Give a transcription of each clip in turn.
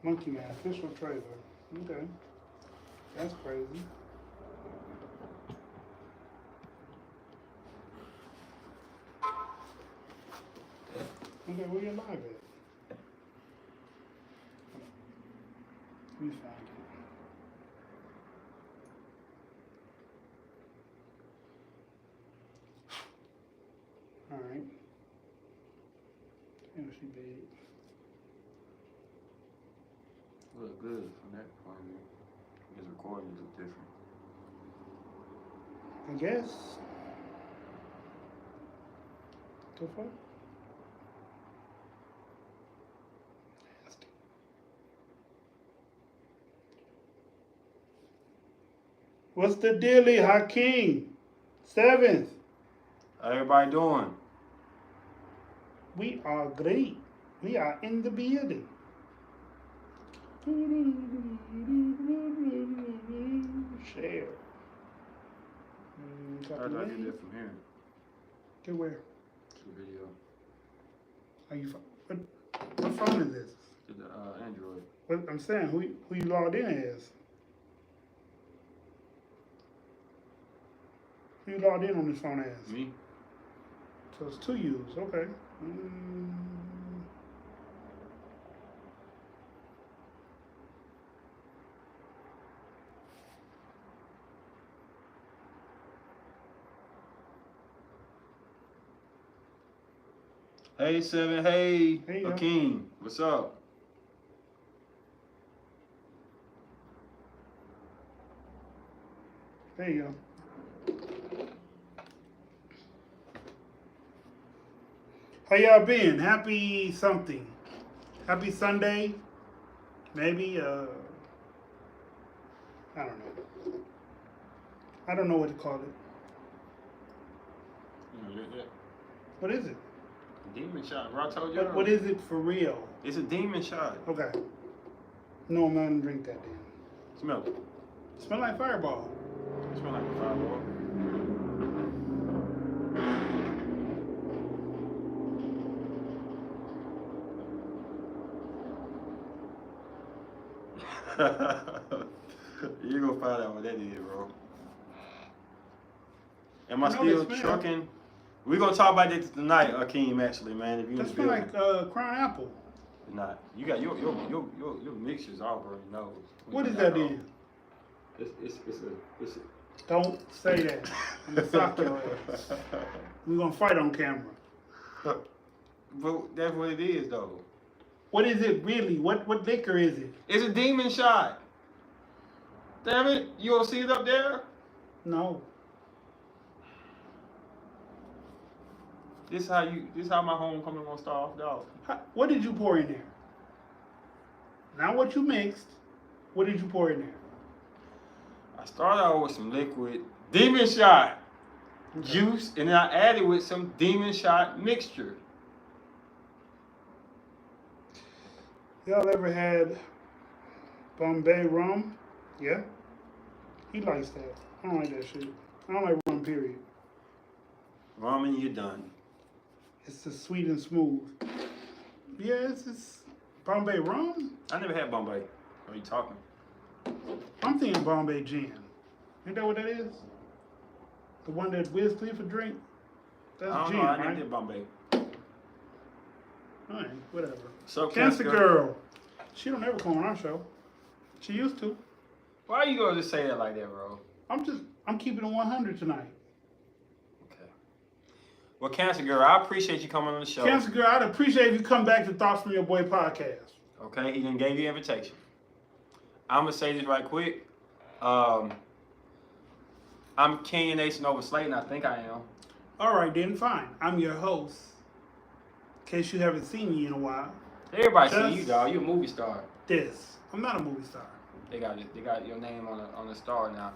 Monkey Man official trailer. Okay, that's crazy. Okay, where you live at? Let me find it. All right. Damn, she big. Look good from that point of view. His recordings look different. I guess. The fuck? Nasty. What's the dealie, Hakeem? Seventh. How everybody doing? We are great. We are in the building. Share. How do I get that from here? Get where? To the video. Are you? What phone is this? To the Android. What I'm saying, who you logged in as? Who you logged in on this phone as? Me? So it's two U's. Okay. Hey, Seven. Hey, Hey, yo. Akeem. What's up? There you go. How y'all been? Happy something. Happy Sunday. Maybe, I don't know. I don't know what to call it. What is it? Demon shot, bro. I told you. What is it for real? It's a demon shot. Okay. No, I'm not gonna drink that then. Smell it. Smell like Fireball. It smell like a fireball. You gonna find out what that is, bro. Am I I know still they smell. trucking? We gonna talk about this tonight, Akeem. Actually, man, if you in That the smell building. like Crown Apple. Not. You got your mixtures all bro. You know. What is that then? It's a. Don't say that. I'm gonna sock your ass. We're gonna fight on camera. But that's what it is, though. What is it really? What liquor is it? It's a demon shot. Damn it! You don't see it up there? No. This how my homecoming gonna start off, dog. What did you pour in there? Not what you mixed. What did you pour in there? I started out with some liquid demon shot juice, and then I added with some demon shot mixture. Y'all ever had Bombay rum? Yeah. He likes that. I don't like that shit. I don't like rum, period. Ramen, you're done. It's just sweet and smooth. Yeah, it's Bombay rum. I never had Bombay. What are you talking? I'm thinking Bombay gin. Ain't that what that is? The one that Wiz Khalifa drink? That's I don't gin, know. I right? never did Bombay. All right, whatever. So Cancer Girl. She don't ever come on our show. She used to. Why you gonna just say that like that, bro? I'm keeping it 100 tonight. Okay. Well, Cancer Girl, I appreciate you coming on the show. Cancer Girl, I'd appreciate if you come back to Thoughts from Your Boy podcast. Okay, he done gave you an invitation. I'm gonna say this right quick. I'm Kenyon Nation over Slayton. I think I am. All right, then, fine. I'm your host. In case you haven't seen me in a while. Everybody Just see you, dog. You a movie star. This. I'm not a movie star. They got your name on the star now.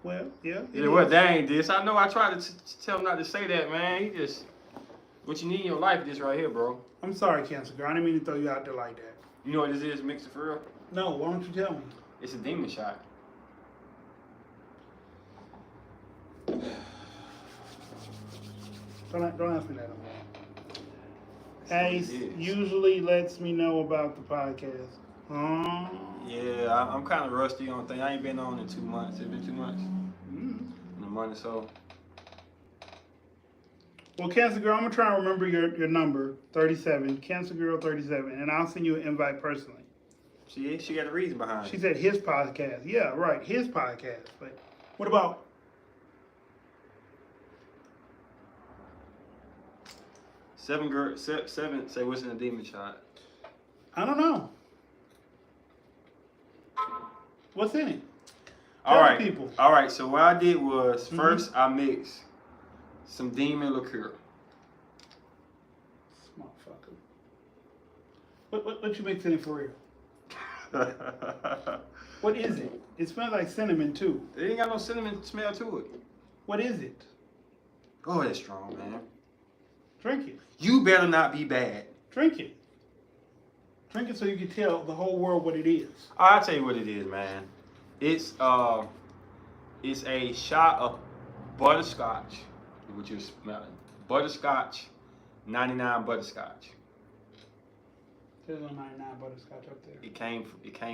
Well, yeah. Yeah, well, that ain't this. I know I tried to tell him not to say that, man. He just, what you need in your life, this right here, bro. I'm sorry, Cancer Girl. I didn't mean to throw you out there like that. You know what this is, mixed for real? No, why don't you tell me? It's a demon shot. Don't ask me that no more. Ace usually lets me know about the podcast. Yeah, I'm kind of rusty on things. I ain't been on in 2 months. It's been 2 months. In a month or so. Well, Cancer Girl, I'm going to try and remember your number, 37, Cancer Girl 37, and I'll send you an invite personally. She got a reason behind it. She said his podcast. Yeah, right, his podcast. But what about... Seven say what's in a demon shot? I don't know. What's in it? All right, people. All right, so what I did was, first I mixed some demon liqueur. Motherfucker. What you mixing it for real? What is it? It smells like cinnamon too. It ain't got no cinnamon smell to it. What is it? Oh, that's strong, man. Drink it. You better not be bad. Drink it. Drink it so you can tell the whole world what it is. I'll tell you what it is, man. It's a shot of butterscotch, which you're smelling. Butterscotch, 99 butterscotch. There's no 99 butterscotch up there. It came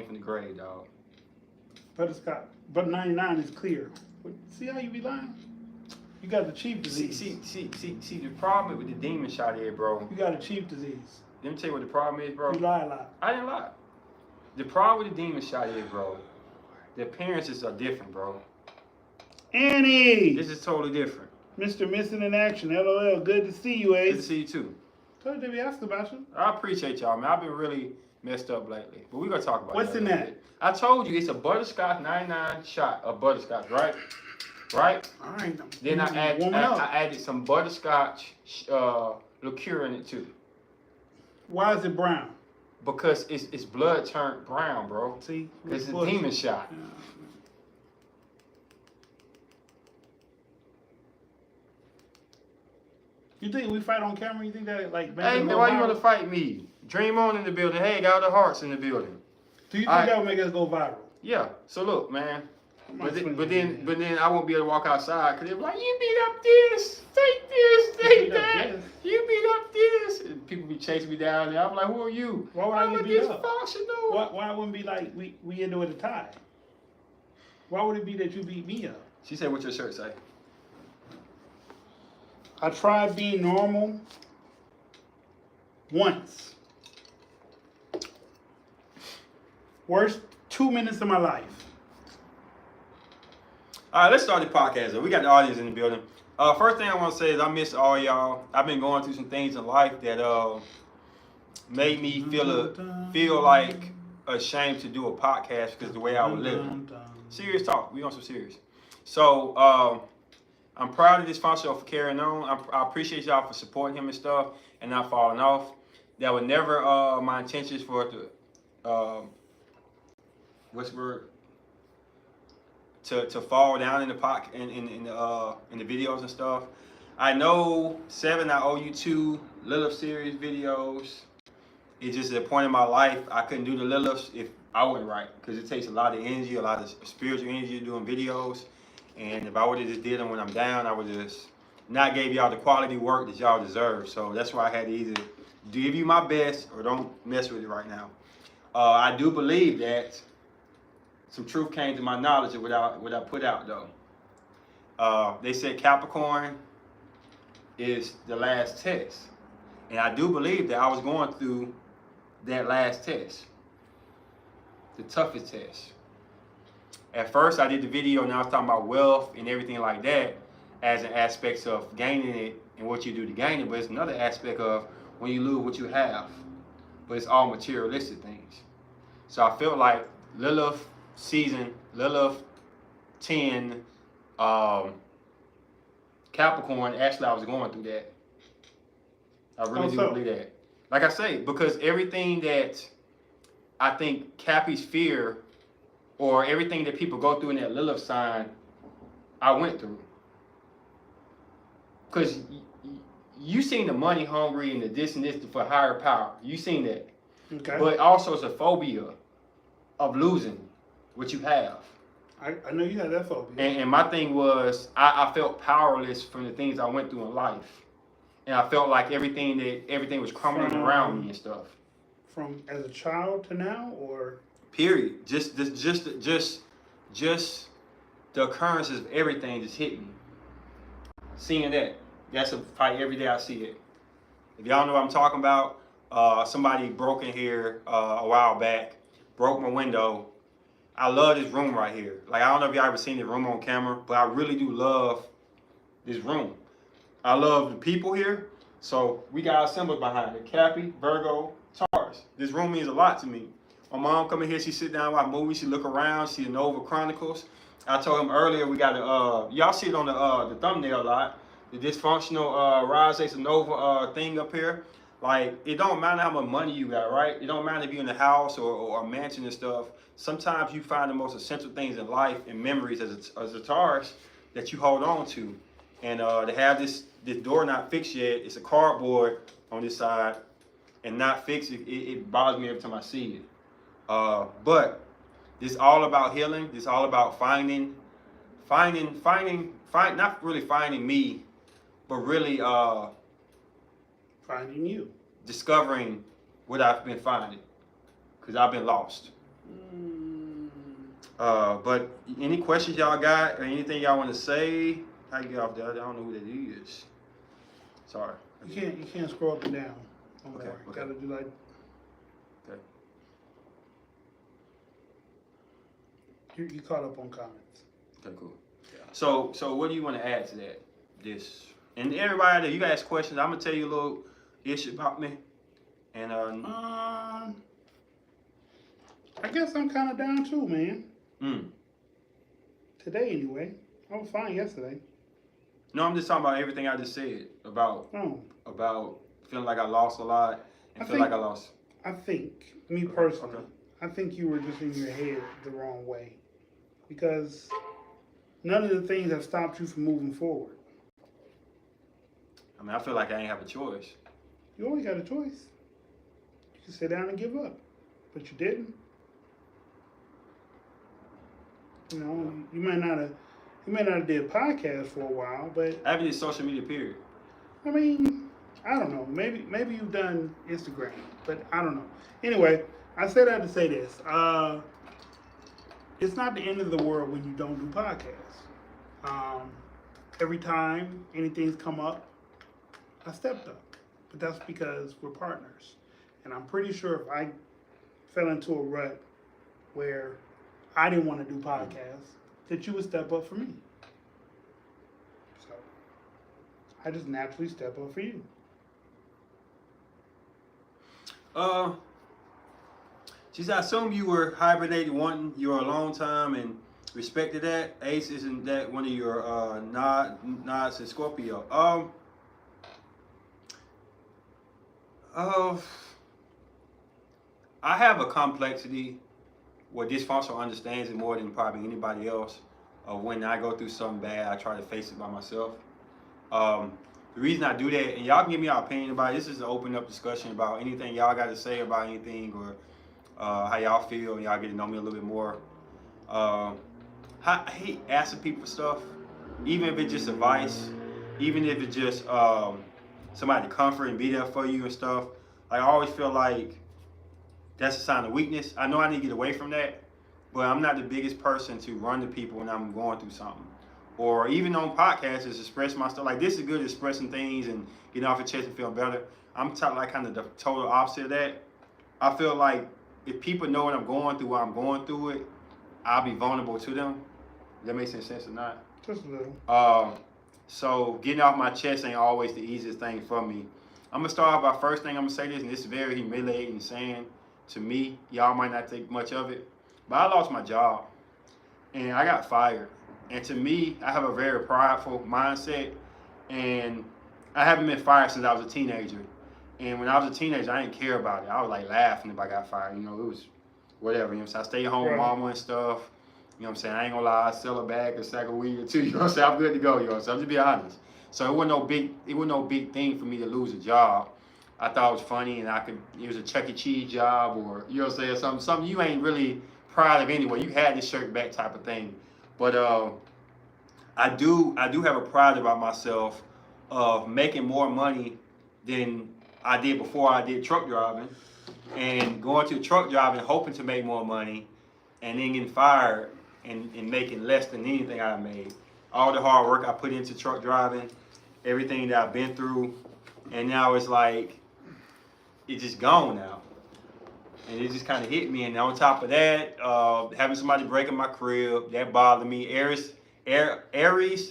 from the grave, dog. Butterscotch, but 99 is clear. See how you be lying? You got the cheap disease. See, the problem with the demon shot here, bro. You got a cheap disease. Let me tell you what the problem is, bro. You lie a lot. I didn't lie. The problem with the demon shot is, bro, the appearances are different, bro. Annie! This is totally different. Mr. Missing in Action, LOL. Good to see you, Ace. Good to see you, too. Told you to be asking about you. I appreciate y'all, man. I've been really messed up lately. But we're going to talk about what's in that? Bit. I told you it's a butterscotch 99 shot of butterscotch, right? Right? All right. Then I added some butterscotch liqueur in it, too. Why is it brown? Because it's blood turned brown, bro. See? It's a demon shot. Yeah. You think we fight on camera? You think that like... Hey, man, why you want to fight me? Dream On in the building. Hey, got the hearts in the building. Do you think that would make us go viral? Yeah. So look, man. But then I won't be able to walk outside because they're like, you beat up this, take that. You beat up this. And people be chasing me down there. I'm like, who are you? Why would I get beat up? Dysfunctional. Why wouldn't it be like we into it a tie? Why would it be that you beat me up? She said, what's your shirt say? I tried being normal once. Worst 2 minutes of my life. All right, let's start the podcast. We got the audience in the building. First thing I want to say is I miss all y'all. I've been going through some things in life that made me feel like ashamed to do a podcast because of the way I was living. Serious talk. We on some serious. So I'm proud of this sponsor for carrying on. I appreciate y'all for supporting him and stuff and not falling off. That was never my intentions for it to what's the word? To fall down in the in the videos and stuff. I know 7, I owe you 2 Lilith series videos. It's just at a point in my life I couldn't do the Liliths if I wasn't right, because it takes a lot of energy, a lot of spiritual energy doing videos. And if I would have just did them when I'm down, I would just not gave y'all the quality work that y'all deserve. So that's why I had to either give you my best or don't mess with it right now. I do believe that some truth came to my knowledge of what I put out, though. They said Capricorn is the last test. And I do believe that I was going through that last test. The toughest test. At first, I did the video and I was talking about wealth and everything like that as an aspect of gaining it and what you do to gain it. But it's another aspect of when you lose what you have. But it's all materialistic things. So I felt like Lilith season, Lilith 10, Capricorn, actually I was going through that. I really do believe that. Like I say, because everything that I think Cappy's fear or everything that people go through in that Lilith sign, I went through. Because you seen the money hungry and the this and this for higher power. You seen that. Okay. But also it's a phobia of losing what you have. I know you had that phobia. And my thing was, I felt powerless from the things I went through in life. and I felt like everything was crumbling around me and stuff. From as a child to now, or Period. Just the occurrences of everything just hit me. Seeing that's a fight every day I see it. If y'all know what I'm talking about, somebody broke in here a while back, broke my window. I love this room right here. Like, I don't know if y'all ever seen the room on camera, but I really do love this room. I love the people here. So we got our symbols behind it: Cappy, Virgo, Taurus. This room means a lot to me. My mom come in here, she sit down, watch movies, she look around, see the Nova Chronicles. I told him earlier we got y'all see it on the thumbnail a lot, the dysfunctional Rise Ace Nova thing up here. Like, it don't matter how much money you got, right? It don't matter if you're in a house or a mansion and stuff. Sometimes you find the most essential things in life and memories as a Taurus that you hold on to. And to have this door not fixed yet, it's a cardboard on this side and not fixed, it bothers me every time I see it. But it's all about healing. It's all about finding, not really finding me, but really finding you. Discovering what I've been finding, because I've been lost. But any questions y'all got or anything y'all want to say? How you get off there? I don't know who that is. Sorry. You can't scroll up and down. Okay. You gotta do like. Okay. You caught up on comments. Okay, cool. Yeah. So what do you want to add to that? This and everybody that you guys questions, I'm gonna tell you a little issue about me. And I guess I'm kind of down too, man. Today anyway. I was fine yesterday. No, I'm just talking about everything I just said about feeling like I lost a lot and feel like I lost. I think, me personally, I think you were just in your head the wrong way, because none of the things have stopped you from moving forward. I mean, I feel like I ain't have a choice. You always got a choice. You can sit down and give up, but you didn't. You know, you may not have did a podcast for a while, but I haven't did social media, period. I mean, I don't know. Maybe you've done Instagram, but I don't know. Anyway, I said that to say this. It's not the end of the world when you don't do podcasts. Every time anything's come up, I stepped up. But that's because we're partners. And I'm pretty sure if I fell into a rut where I didn't want to do podcasts, that you would step up for me. So I just naturally step up for you. Geez, I assume you were hibernating, wanting your alone time, and respected that. Ace, isn't that one of your nods in Scorpio? I have a complexity where dysfunctional understands it more than probably anybody else. When I go through something bad, I try to face it by myself. The reason I do that, and y'all can give me your opinion about it, this is an open up discussion about anything y'all got to say about anything, or how y'all feel, and y'all get to know me a little bit more. I hate asking people for stuff, even if it's just advice, even if it's just somebody to comfort and be there for you and stuff. I always feel like that's a sign of weakness. I know I need to get away from that, but I'm not the biggest person to run to people when I'm going through something. Or even on podcasts, is express my stuff. Like, this is good at expressing things and getting off your chest and feel better. I'm like kind of the total opposite of that. I feel like if people know what I'm going through while I'm going through it, I'll be vulnerable to them. Does that make sense or not? Just a little. So getting off my chest ain't always the easiest thing for me. I'm gonna start off by first thing I'm gonna say this, and this is very humiliating saying to me. Y'all might not think much of it, but I lost my job and I got fired. And to me, I have a very prideful mindset, and I haven't been fired since I was a teenager. And when I was a teenager, I didn't care about it. I was like laughing if I got fired. You know, it was whatever. You know what I'm saying? I stayed home with mama and stuff. You know what I'm saying? I ain't gonna lie, I sell a bag, a sack of weed or two. You know what I'm saying? I'm good to go. You know what I'm saying? I'm just be honest. So it wasn't no big thing for me to lose a job. I thought it was funny, and it was a Chuck E. Cheese job, or you know what I'm saying, something you ain't really proud of anyway. You had this shirt back type of thing. But I do have a pride about myself of making more money than I did before I did truck driving, and going to truck driving hoping to make more money, and then getting fired and making less than anything I made. All the hard work I put into truck driving, everything that I've been through, and now it's like, it's just gone now. And it just kind of hit me. And on top of that, having somebody break in my crib, that bothered me. Aries,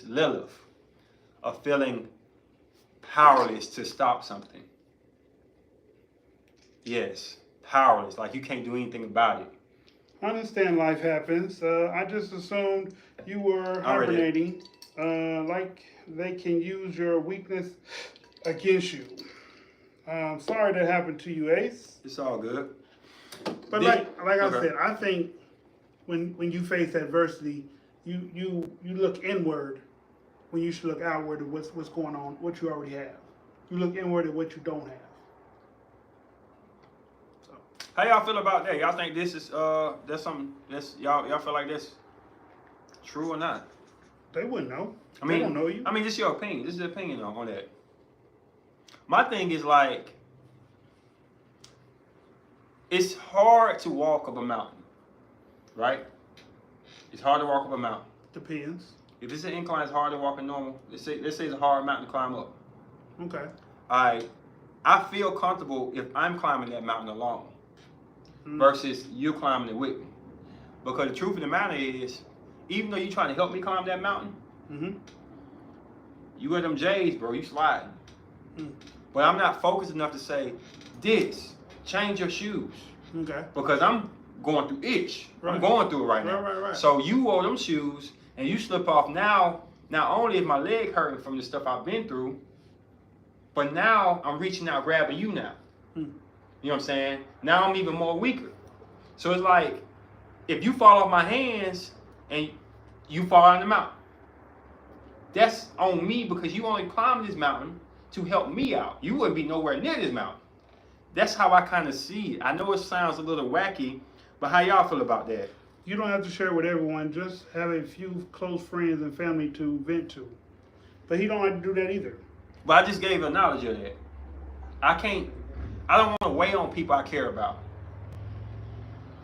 Lilith, of feeling powerless to stop something. Yes, powerless, like you can't do anything about it. I understand life happens. I just assumed you were hibernating. Like they can use your weakness against you. Sorry that happened to you, Ace. It's all good. But like I said, I think when you face adversity, you look inward when you should look outward at what's going on, what you already have. You look inward at what you don't have. So how y'all feel about that? Y'all think this is that's something that's y'all feel like this true or not? They wouldn't know. They don't know you. I mean, this is your opinion. This is the opinion on that. My thing is like, it's hard to walk up a mountain, right? It's hard to walk up a mountain. Depends. If it's an incline, it's hard to walk a normal. Let's say it's a hard mountain to climb up. Okay. I feel comfortable if I'm climbing that mountain alone versus you climbing it with me. Because the truth of the matter is, even though you're trying to help me climb that mountain, you wear them J's, bro, you sliding. But I'm not focused enough to say, change your shoes. Okay. Because I'm going through itch. Right. I'm going through it right now. Right. So you wore them shoes and you slip off now. Not only is my leg hurting from the stuff I've been through, but now I'm reaching out, grabbing you now. You know what I'm saying? Now I'm even more weaker. So it's like, if you fall off my hands and you fall out of the mountain, that's on me because you only climbed this mountain to help me out. You wouldn't be nowhere near this mountain. That's how I kind of see it. I know it sounds a little wacky, but how y'all feel about that? You don't have to share with everyone. Just have a few close friends and family to vent to. But he don't have to do that either. But I just gave a knowledge of that. I don't want to weigh on people I care about.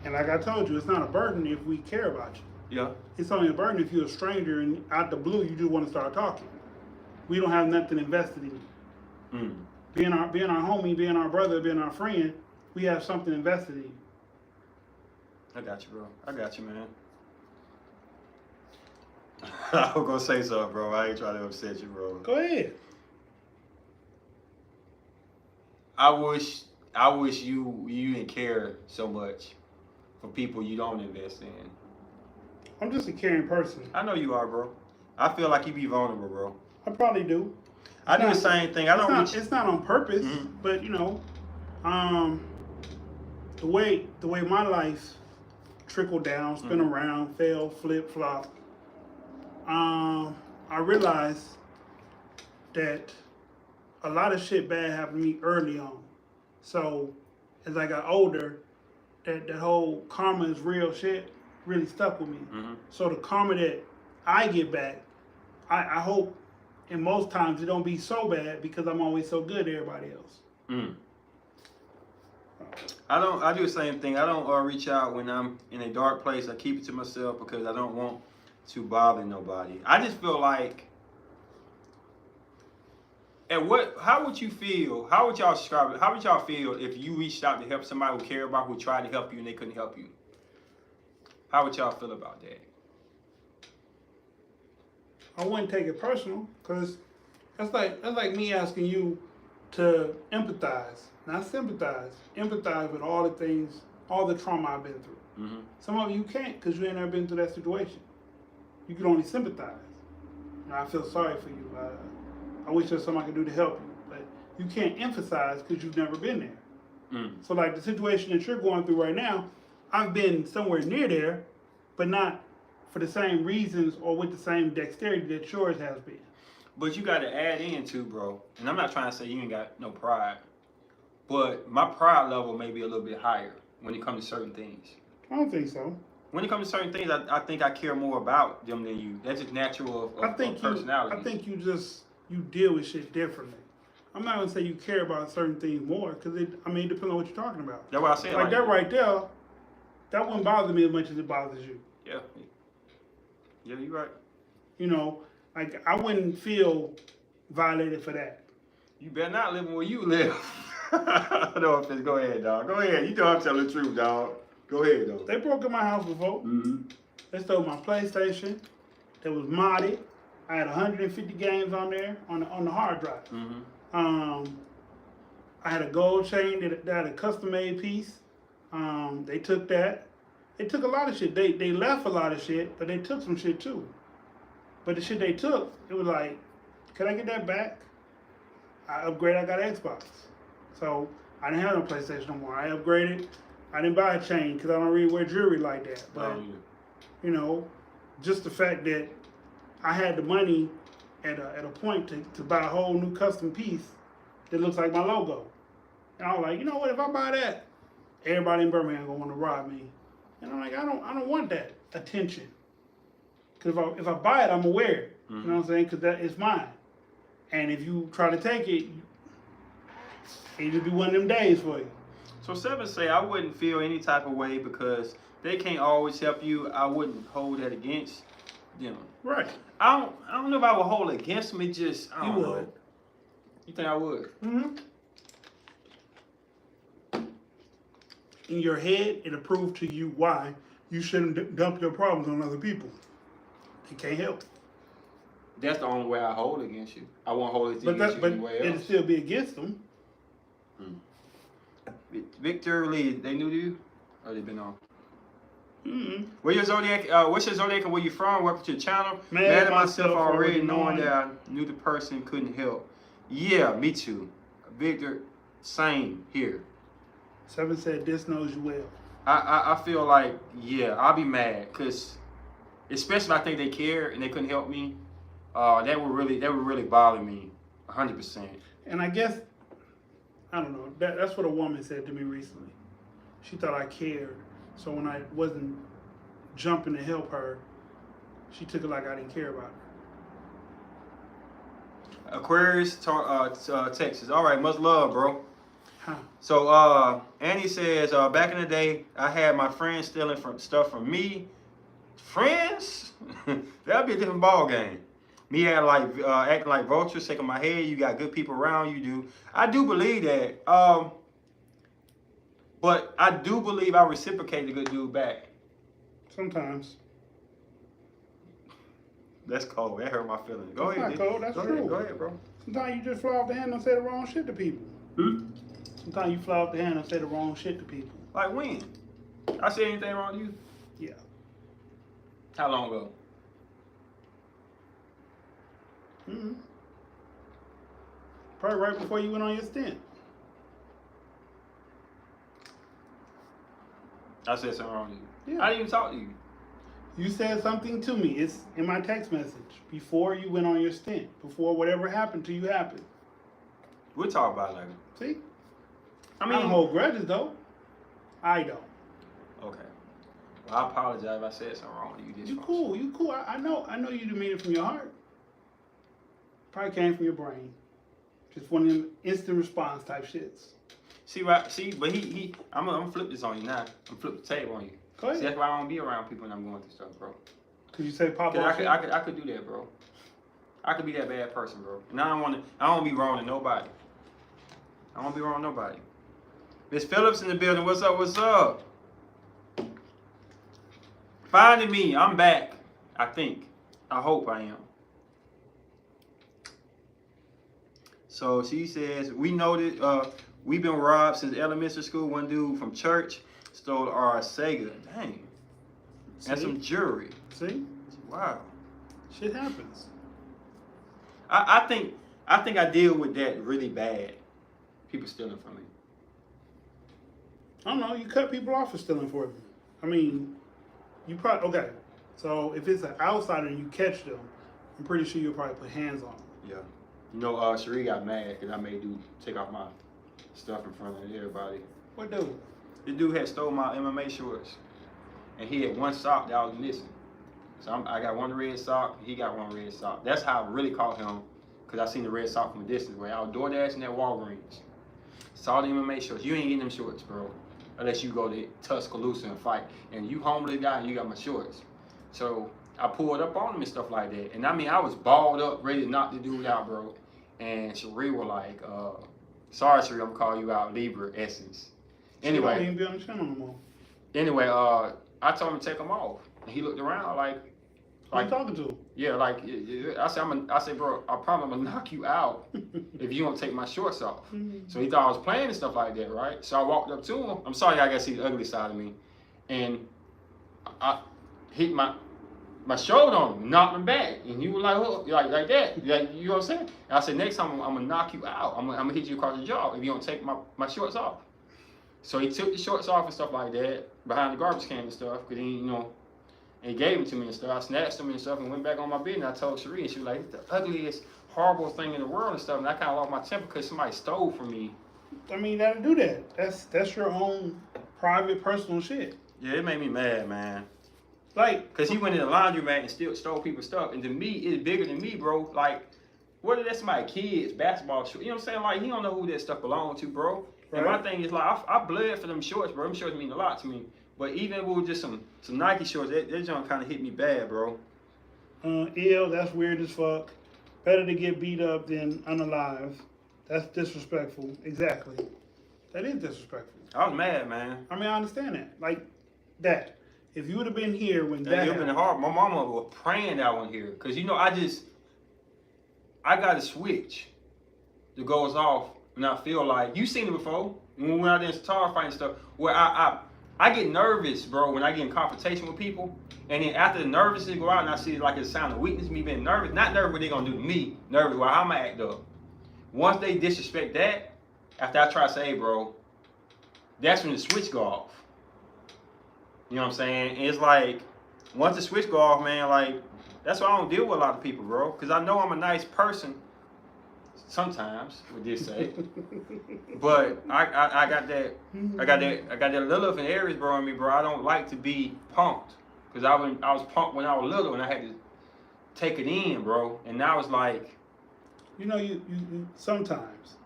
And like I told you, it's not a burden if we care about you. Yeah. It's only a burden if you're a stranger and out the blue you just want to start talking. We don't have nothing invested in you. Being our homie, being our brother, being our friend, we have something invested in you. I got you, bro. I got you, man. I was gonna say something, bro. I ain't trying to upset you, bro. Go ahead. I wish you didn't care so much for people you don't invest in. I'm just a caring person. I know you are, bro. I feel like you be vulnerable, bro. I probably do. I do the same thing. It's not on purpose, but you know, the way my life trickled down, spin around, fell, flip, flop. I realized that a lot of shit bad happened to me early on. So as I got older, that whole karma is real shit really stuck with me. So the karma that I get back, I hope, and most times it don't be so bad because I'm always so good to everybody else. I do the same thing. I don't reach out when I'm in a dark place. I keep it to myself because I don't want to bother nobody. I just feel like, how would you feel? How would y'all describe it? How would y'all feel if you reached out to help somebody who cared about, who tried to help you and they couldn't help you? How would y'all feel about that? I wouldn't take it personal because that's like me asking you to empathize, not sympathize. Empathize with all the things, all the trauma I've been through. Some of you can't because you ain't never been through that situation. You can only sympathize. And I feel sorry for you. I wish there's something I could do to help you, but you can't emphasize because you've never been there. So like the situation that you're going through right now, I've been somewhere near there, but not for the same reasons or with the same dexterity that yours has been. But you got to add in too, bro. And I'm not trying to say you ain't got no pride, but my pride level may be a little bit higher when it comes to certain things. I don't think so. When it comes to certain things, I think I care more about them than you. That's just natural of personality. I think you just you deal with shit differently. I'm not gonna say you care about certain things more, because it depends on what you're talking about. That's what I said. Like that right there, that wouldn't bother me as much as it bothers you. Yeah. Yeah, you're right. You know, like I wouldn't feel violated for that. You better not live where you live. No offense. Go ahead, dog. Go ahead. You know I'm telling the truth, dog. Go ahead, though. They broke in my house before. Mm-hmm. They stole my PlayStation. That was modded. I had 150 games on there on the hard drive. Mm-hmm. I had a gold chain that had a custom made piece. They took that. They took a lot of shit. They left a lot of shit, but they took some shit too. But the shit they took, it was like, can I get that back? I upgraded. I got an Xbox. So I didn't have no PlayStation no more. I upgraded. I didn't buy a chain because I don't really wear jewelry like that. But, you know, just the fact that I had the money at a point to buy a whole new custom piece that looks like my logo. And I was like, you know what, if I buy that, everybody in Birmingham gonna want to rob me. And I'm like, I don't want that attention. Because if I buy it, I'm gonna wear it. Mm-hmm. You know what I'm saying? Because that is mine. And if you try to take it, it'll just be one of them days for you. So Seven say I wouldn't feel any type of way because they can't always help you. I wouldn't hold that against them. Right. I don't know if I would hold it against them. It just I don't know. Would. You think I would? Mm-hmm. In your head, it'll prove to you why you shouldn't dump your problems on other people. They can't help it. That's the only way I hold it against you. I won't hold it against you anywhere else. It'll still be against them. Victor Lee, they new to you? Or they been on? Mm-hmm. What's your zodiac and where you from? Welcome to the channel. Mad at myself already knowing that I knew the person couldn't help. Yeah, me too. Victor, same here. Seven said this knows you well. I feel like, yeah, I'll be mad because especially if I think they care and they couldn't help me, that would really bother me 100%. And I guess, I don't know, that's what a woman said to me recently. She thought I cared. So when I wasn't jumping to help her, she took it like I didn't care about her. Aquarius, Texas. All right, much love, bro. Huh. So Annie says, back in the day, I had my friends stealing stuff from me. Friends? That'd be a different ball game. Me acting like vultures, shaking my head. You got good people around you. Do I do believe that? But I do believe I reciprocate the good dude back. Sometimes. That's cold. That hurt my feelings. Go ahead. That's not cold. That's true. Go ahead, bro. Sometimes you just fly off the handle and say the wrong shit to people. Sometimes you fly off the handle and say the wrong shit to people. Like when? I said anything wrong to you? Yeah. How long ago? Mm-hmm. Probably right before you went on your stint. I said something wrong to you. Yeah. I didn't even talk to you. You said something to me. It's in my text message. Before you went on your stint. Before whatever happened to you happened. We'll talk about it later. See? I mean, I don't hold grudges though. I don't. Okay. Well, I apologize if I said something wrong to you. You cool. You cool. I know you didn't mean it from your heart. Probably came from your brain. Just one of them instant response type shits. But I'm gonna flip this on you now. I'm flip the table on you. Go ahead. See, that's why I don't be around people when I'm going through stuff, bro. Cause you say pop I off. could do that, bro. I could be that bad person, bro. And I don't want to be wrong to nobody. I don't want to be wrong to nobody. Miss Phillips in the building. What's up? What's up? Finding me. I'm back. I think. I hope I am. So she says, we know that we've been robbed since elementary school. One dude from church stole our Sega. Dang. And some jewelry. See? Wow. Shit happens. I think I deal with that really bad. People stealing from me. I don't know. You cut people off for stealing for them. I mean, you probably, okay. So if it's an outsider and you catch them, I'm pretty sure you'll probably put hands on them. Yeah. You know, Cherie got mad because I made dude take off my stuff in front of everybody. What dude? The dude had stole my MMA shorts. And he had one sock that I was missing. So I got one red sock, he got one red sock. That's how I really caught him. because I seen the Red Sox from a distance. Where I was door dashing at Walgreens. Saw the MMA shorts. You ain't getting them shorts, bro. Unless you go to Tuscaloosa and fight. And you homeless guy and you got my shorts. So I pulled up on them and stuff like that. And I mean, I was balled up, ready to knock the dude out, bro. And Cherie was like, sorry, Cherie, I'm gonna call you out, Libra Essence. Anyway. She don't even be on the channel no more. Anyway, I told him to take them off. And he looked around like, Who you talking to? yeah, like I said, bro, I promise I'm gonna knock you out if you don't take my shorts off. So he thought I was playing and stuff like that, right? So I walked up to him. I'm sorry, I gotta see the ugly side of me, and I hit my shoulder on him, knocked him back, and he was like, oh, like that, like you know what I'm saying? And I said, next time I'm gonna knock you out. I'm gonna hit you across the jaw if you don't take my shorts off. So he took the shorts off and stuff like that behind the garbage can and stuff, cause he, you know. And he gave them to me and stuff. I snatched them and stuff and went back on my business. I told Cherie, and she was like, it's the ugliest, horrible thing in the world and stuff. And I kind of lost my temper because somebody stole from me. I mean, you gotta do that. That's your own private, personal shit. Yeah, it made me mad, man. Like, because he went in the laundromat and still stole people's stuff. And to me, it's bigger than me, bro. Like, what if that's somebody's kids, basketball shorts? You know what I'm saying? Like, he don't know who that stuff belongs to, bro. Right. And my thing is, like, I bled for them shorts, bro. Them shorts mean a lot to me. But even if it was just some Nike shorts, that junk kind of hit me bad, bro. Ill, that's weird as fuck. Better to get beat up than unalive. That's disrespectful. Exactly. That is disrespectful. I was mad, man. I mean, I understand that. Like, that. If you would have been here when that it would have been hard. My mama was praying that I wasn't here. Because, you know, I got a switch that goes off when I feel like, you seen it before, when we went out there in tar fighting stuff, where I get nervous, bro, when I get in confrontation with people. And then after the nervousness go out and I see like it's a sign of weakness, me being nervous. Not nervous what they gonna do to me, nervous how I'm gonna act up. Once they disrespect that, after I try to say, hey, bro, that's when the switch go off. You know what I'm saying? And it's like, once the switch go off, man, like, that's why I don't deal with a lot of people, bro. Because I know I'm a nice person. Sometimes, we did say, but I got that little in Aries, bro, in me, bro. I don't like to be punked, cause I was punked when I was little, and I had to take it in, bro. And now it's like, you know, you sometimes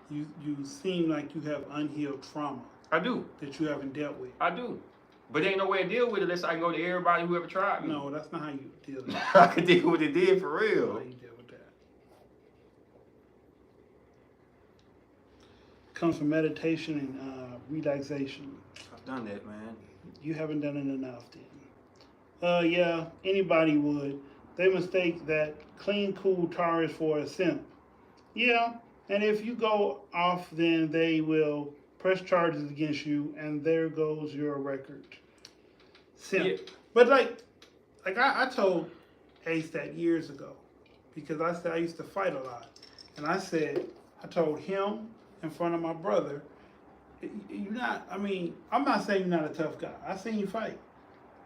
you seem like you have unhealed trauma. I do. That you haven't dealt with. I do. But there ain't no way to deal with it unless I can go to everybody who ever tried me. No, that's not how you deal with it. I could deal with it did for real. That's how you deal with that. Comes from meditation and relaxation. I've done that, man. You haven't done it enough then. Yeah, anybody would. They mistake that clean, cool Taurus for a simp. Yeah, and if you go off, then they will press charges against you, and there goes your record. Simp. Yeah. But like I told Ace that years ago, because I said I used to fight a lot, and I told him in front of my brother, you're not. I mean, I'm not saying you're not a tough guy. I seen you fight,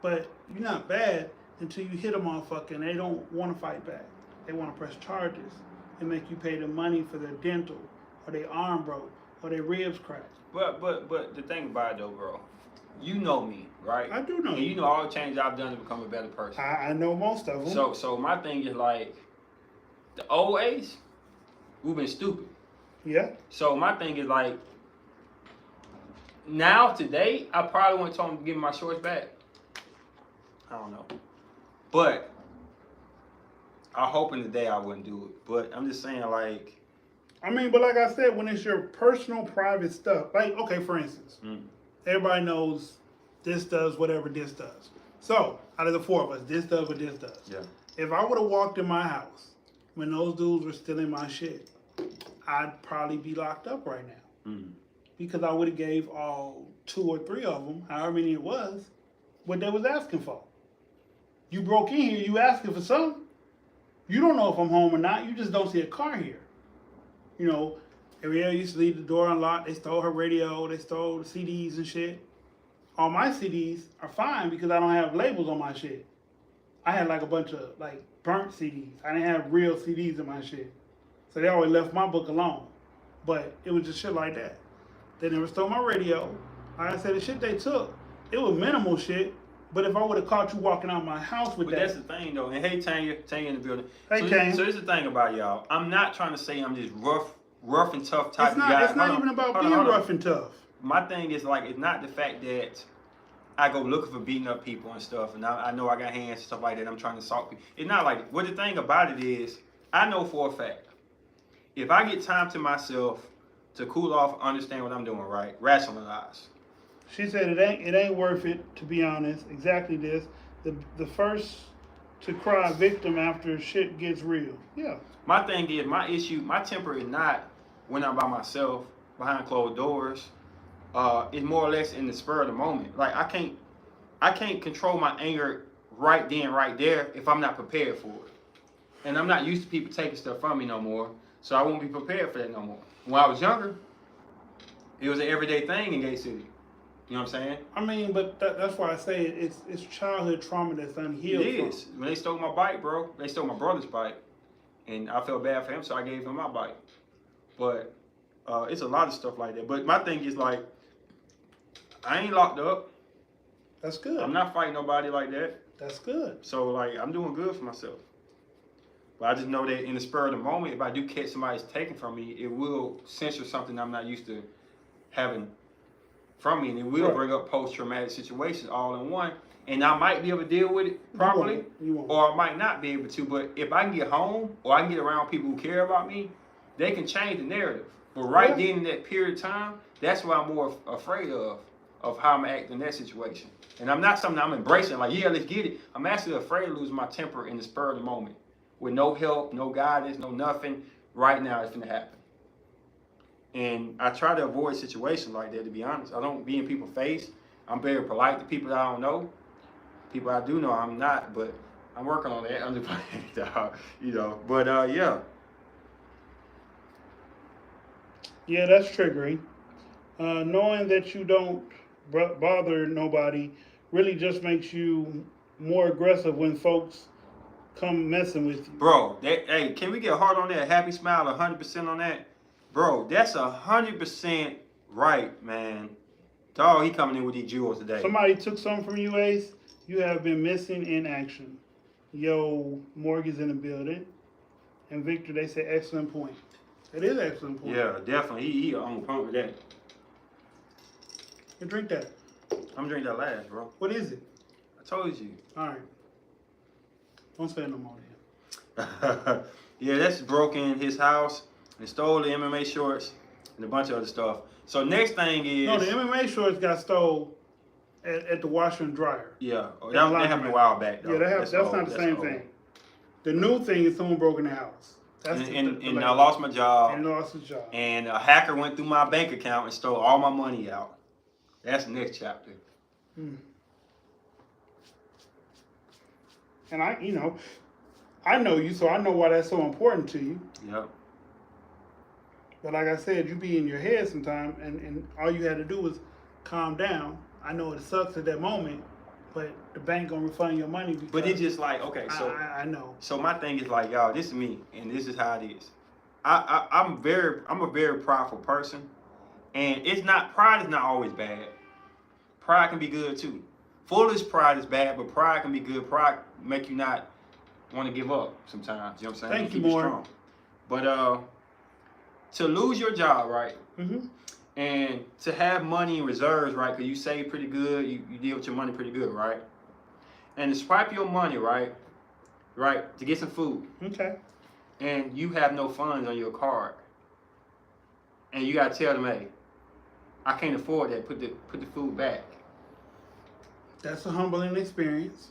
but you're not bad until you hit a motherfucker and they don't want to fight back. They want to press charges and make you pay the money for their dental, or their arm broke, or their ribs cracked. But the thing about it though, bro, you know me, right? I do know. And you know all the changes I've done to become a better person. I know most of them. So my thing is like, the old Ace, we've been stupid. Yeah. So my thing is like, now today, I probably wouldn't tell him to give me my shorts back. I don't know. But I hope in the day I wouldn't do it. But I'm just saying, like, I mean, but like I said, when it's your personal, private stuff, like, okay, for instance, everybody knows this does whatever this does. So, out of the four of us, this does what this does. Yeah. If I would have walked in my house when those dudes were stealing my shit, I'd probably be locked up right now. Because I would have gave all 2 or 3 of them, however many it was, what they was asking for. You broke in here, you asking for something. You don't know if I'm home or not. You just don't see a car here. You know, Ariel used to leave the door unlocked. They stole her radio. They stole the CDs and shit. All my CDs are fine because I don't have labels on my shit. I had like a bunch of like burnt CDs. I didn't have real CDs in my shit. So they always left my book alone. But it was just shit like that. They never stole my radio. Like I said, the shit they took, it was minimal shit, But if I would have caught you walking out my house with But that, that's the thing though. And hey, Tanya in the building. Hey, so, Tanya. So this is the thing about y'all. I'm not trying to say I'm this rough and tough type of guy. It's not even about being rough and tough. My thing is like, it's not the fact that I go looking for beating up people and stuff, and I know I got hands and stuff like that. I'm trying to assault people. It's not like, what the thing about it is, I know for a fact, if I get time to myself to cool off, understand what I'm doing, right, rationalize. She said it ain't worth it, to be honest. Exactly this. The first to cry victim after shit gets real. Yeah. My thing is, my issue, my temper is not when I'm by myself behind closed doors. It's more or less in the spur of the moment. Like I can't control my anger right then, right there, if I'm not prepared for it. And I'm not used to people taking stuff from me no more, so I won't be prepared for that no more. When I was younger, it was an everyday thing in Gate City. You know what I'm saying? I mean, but that's why I say it's childhood trauma that's unhealed. It is. From. When they stole my bike, bro, they stole my brother's bike, and I felt bad for him, so I gave him my bike. But it's a lot of stuff like that. But my thing is like, I ain't locked up. That's good. I'm not fighting nobody like that. That's good. So like, I'm doing good for myself. But I just know that in the spur of the moment, if I do catch somebody's taken from me, it will censor something I'm not used to having from me, and it will bring up post-traumatic situations all in one. And I might be able to deal with it properly, You won't. or I might not be able to. But if I can get home, or I can get around people who care about me, they can change the narrative. But right then in that period of time, that's what I'm more afraid of how I'm acting in that situation. And I'm not something I'm embracing, like, yeah, let's get it. I'm actually afraid of losing my temper in the spur of the moment. With no help, no guidance, no nothing, right now it's gonna happen. And I try to avoid situations like that, to be honest. I don't be in people's face. I'm very polite to people that I don't know. People I do know, I'm not, but I'm working on that. I'm just, you know, but yeah. Yeah, that's triggering. Knowing that you don't bother nobody really just makes you more aggressive when folks come messing with you. Bro, hey, can we get a heart on that? Happy smile, 100% on that? Bro, that's 100% right, man. Dog, he coming in with these jewels today. Somebody took something from you, Ace. You have been missing in action. Yo, Morgan's in the building. And Victor, they say excellent point. It is an excellent point. Yeah, definitely. He on point with that. You drink that. I'm drinking that last, bro. What is it? I told you. All right. Don't say no more then. Yeah, that's broken his house. They stole the MMA shorts and a bunch of other stuff. So next thing is... No, the MMA shorts got stole at the washer and dryer. Yeah, that happened a while back, though. Yeah, that's not the same thing. The new thing is someone broke in the house. That's and I lost my job. And lost his job. And a hacker went through my bank account and stole all my money out. That's the next chapter. And I know you, so I know why that's so important to you. Yep. But like I said, you be in your head sometimes, and all you had to do was calm down. I know it sucks at that moment, but the bank gonna refund your money. But it's just like, okay, so I know. So my thing is like, y'all, this is me, and this is how it is. I'm a very prideful person, and pride is not always bad. Pride can be good too. Foolish pride is bad, but pride can be good. Pride make you not want to give up sometimes. You know what I'm saying? Thank you, keep more. Strong. But to lose your job, right? Mm-hmm. And to have money in reserves, right? Because you save pretty good, you deal with your money pretty good, right? And to swipe your money, right, to get some food. Okay. And you have no funds on your card. And you gotta tell them, hey, I can't afford that. Put the food back. That's a humbling experience.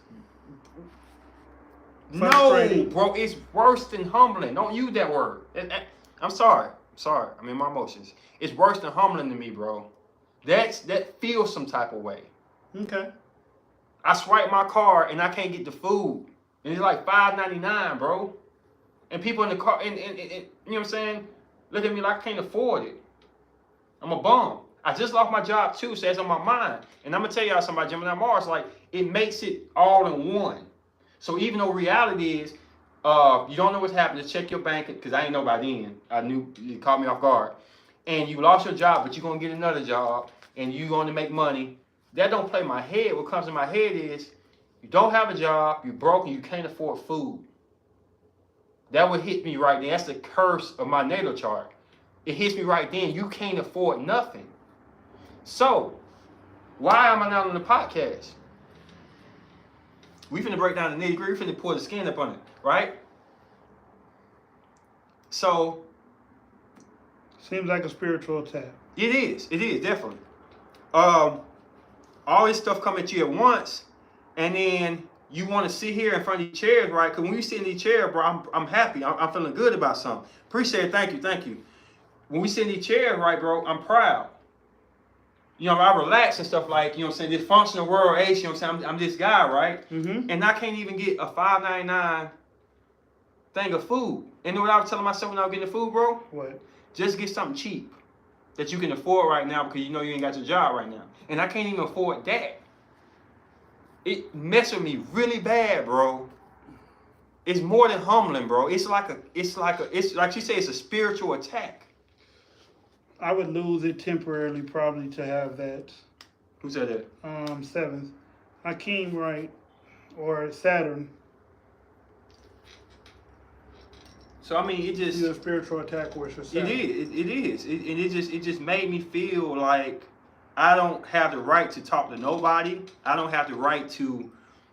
No, bro, it's worse than humbling. Don't use that word. I'm sorry. I'm in my emotions. It's worse than humbling to me, bro. That feels some type of way. Okay. I swipe my card and I can't get the food. And it's like $5.99, bro. And people in the car, and you know what I'm saying? Look at me like I can't afford it. I'm a bum. I just lost my job too, so that's on my mind. And I'm gonna tell y'all something about Gemini Mars, like, it makes it all in one. So even though reality is, you don't know what's happening, just check your bank, because I ain't know by then. I knew it caught me off guard. And you lost your job, but you're gonna get another job, and you're gonna make money. that don't play my head. What comes in my head is you don't have a job, you're broke, and you can't afford food. That would hit me right then. That's the curse of my natal chart. It hits me right then. You can't afford nothing. So, why am I not on the podcast? We finna break down the nitty gritty. We finna pour the skin up on it, right? So, seems like a spiritual attack. It is definitely. All this stuff come at you at once, and then you want to sit here in front of these chairs, right? Because when you sit in these chairs, bro, I'm happy. I'm feeling good about something. Appreciate it. Thank you. When we sit in these chairs, right, bro, I'm proud. You know, I relax and stuff like, you know what I'm saying, this functional world Ace, you know what I'm saying, I'm this guy, right? Mm-hmm. And I can't even get a $5.99 thing of food. And you know what I was telling myself when I was getting the food, bro? What? Just get something cheap that you can afford right now because you know you ain't got your job right now. And I can't even afford that. It messed with me really bad, bro. It's more than humbling, bro. It's like she said, it's a spiritual attack. I would lose it temporarily, probably, to have that. Who said that? 7th. Hakeem, right? Or Saturn. So I mean, it just a spiritual attack with yourself. It is. It just made me feel like I don't have the right to talk to nobody. I don't have the right to,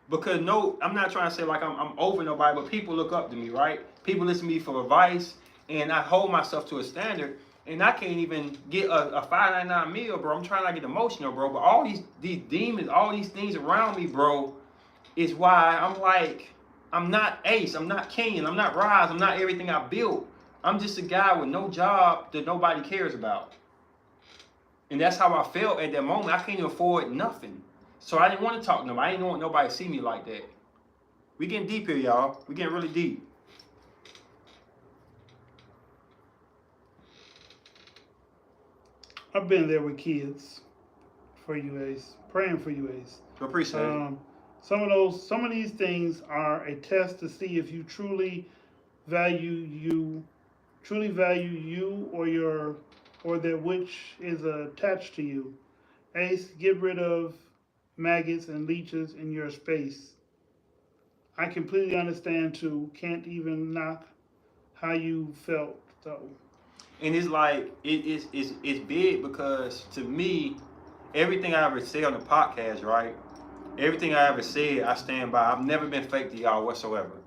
because I'm not trying to say like I'm over nobody, but people look up to me, right? People listen to me for advice, and I hold myself to a standard, and I can't even get a $5.99 meal, bro. I'm trying not to get emotional, bro. But all these demons, all these things around me, bro, is why I'm like, I'm not Ace, I'm not King, I'm not Rise, I'm not everything I built. I'm just a guy with no job that nobody cares about. And that's how I felt at that moment. I can't even afford nothing. So I didn't want to talk to nobody. I didn't want nobody to see me like that. We getting deep here, y'all. We getting really deep. I've been there with kids for you, Ace. Praying for you, Ace. Appreciate it. Some of these things are a test to see if you truly value you or that which is attached to you. Ace, get rid of maggots and leeches in your space. I completely understand too. Can't even knock how you felt though. And it's like it's big because to me, everything I ever say on the podcast, right? Everything I ever said, I stand by. I've never been fake to y'all whatsoever.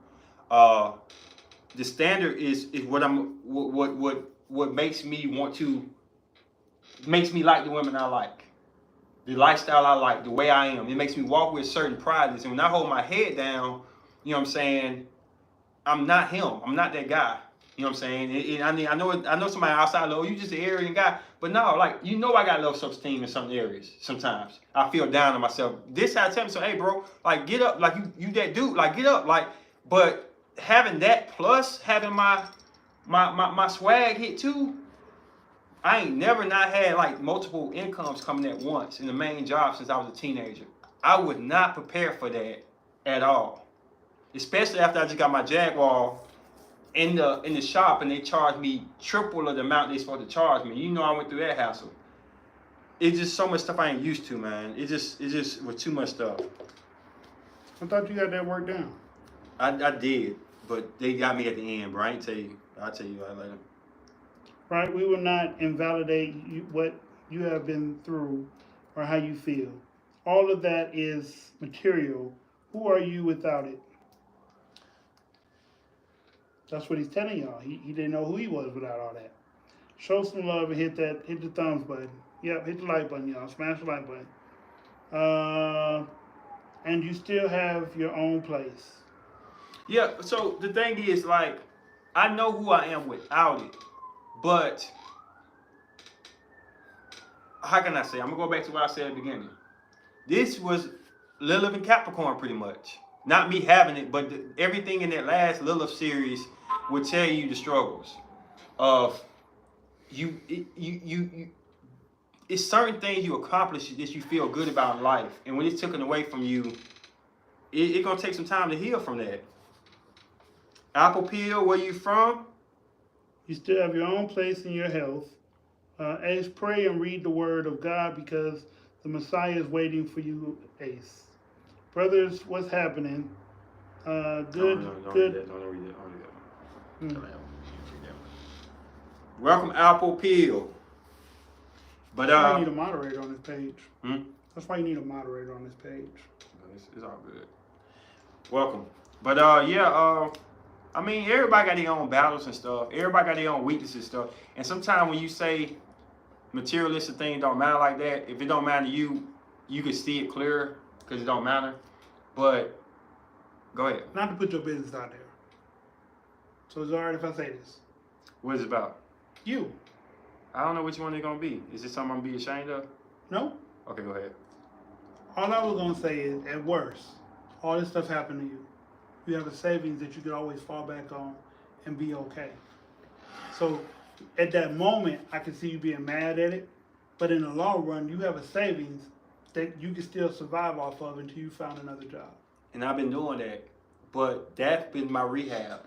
The standard is what makes me like the women I like, the lifestyle I like, the way I am. It makes me walk with certain pride. And when I hold my head down, you know what I'm saying, I'm not him. I'm not that guy. You know what I'm saying? I know somebody outside, oh, you just an arrogant guy. But no, like, you know I got low self-esteem in some areas sometimes. I feel down on myself. This how I tell me, so, hey, bro, like, get up. Like, you that dude. Like, get up. Like, but having that plus having my swag hit too, I ain't never not had, like, multiple incomes coming at once in the main job since I was a teenager. I was not prepared for that at all. Especially after I just got my Jaguar in the shop and they charged me triple of the amount they supposed to charge me. You know I went through that hassle. It's just so much stuff I ain't used to, man. It just was too much stuff. I thought you got that work down. I did, but they got me at the end, bro. I'll tell you later. Right, we will not invalidate what you have been through or how you feel. All of that is material. Who are you without it? That's what he's telling y'all. He didn't know who he was without all that. Show some love and hit the thumbs button. Yep, hit the like button, y'all. Smash the like button. And you still have your own place. Yeah, so the thing is, like, I know who I am without it. But how can I say? I'm going to go back to what I said at the beginning. This was Lilith and Capricorn pretty much. Not me having it, but everything in that last Lilith series would tell you the struggles of you. It's certain things you accomplish that you feel good about in life, and when it's taken away from you, it's gonna take some time to heal from that. Apple Peel, where you from? You still have your own place in your health. Ace, pray and read the word of God because The Messiah is waiting for you, Ace. Brothers, what's happening? Good. Don't Good. read that. Don't read that. Don't read that. Hmm. Welcome, Apple Peel. But That's why you need a moderator on this page. Hmm? That's why you need a moderator on this page. It's all good. Welcome. But I mean, everybody got their own battles and stuff. Everybody got their own weaknesses and stuff. And sometimes when you say materialistic things don't matter like that, if it don't matter to you, you can see it clearer because it don't matter. But go ahead. Not to put your business out there. So it's alright if I say this. What is it about? You. I don't know which one it's gonna be. Is it something I'm gonna be ashamed of? No. Okay, go ahead. All I was gonna say is, at worst, all this stuff happened to you. You have a savings that you could always fall back on and be okay. So at that moment, I can see you being mad at it, but in the long run, you have a savings that you can still survive off of until you find another job. And I've been doing that, but that's been my rehab.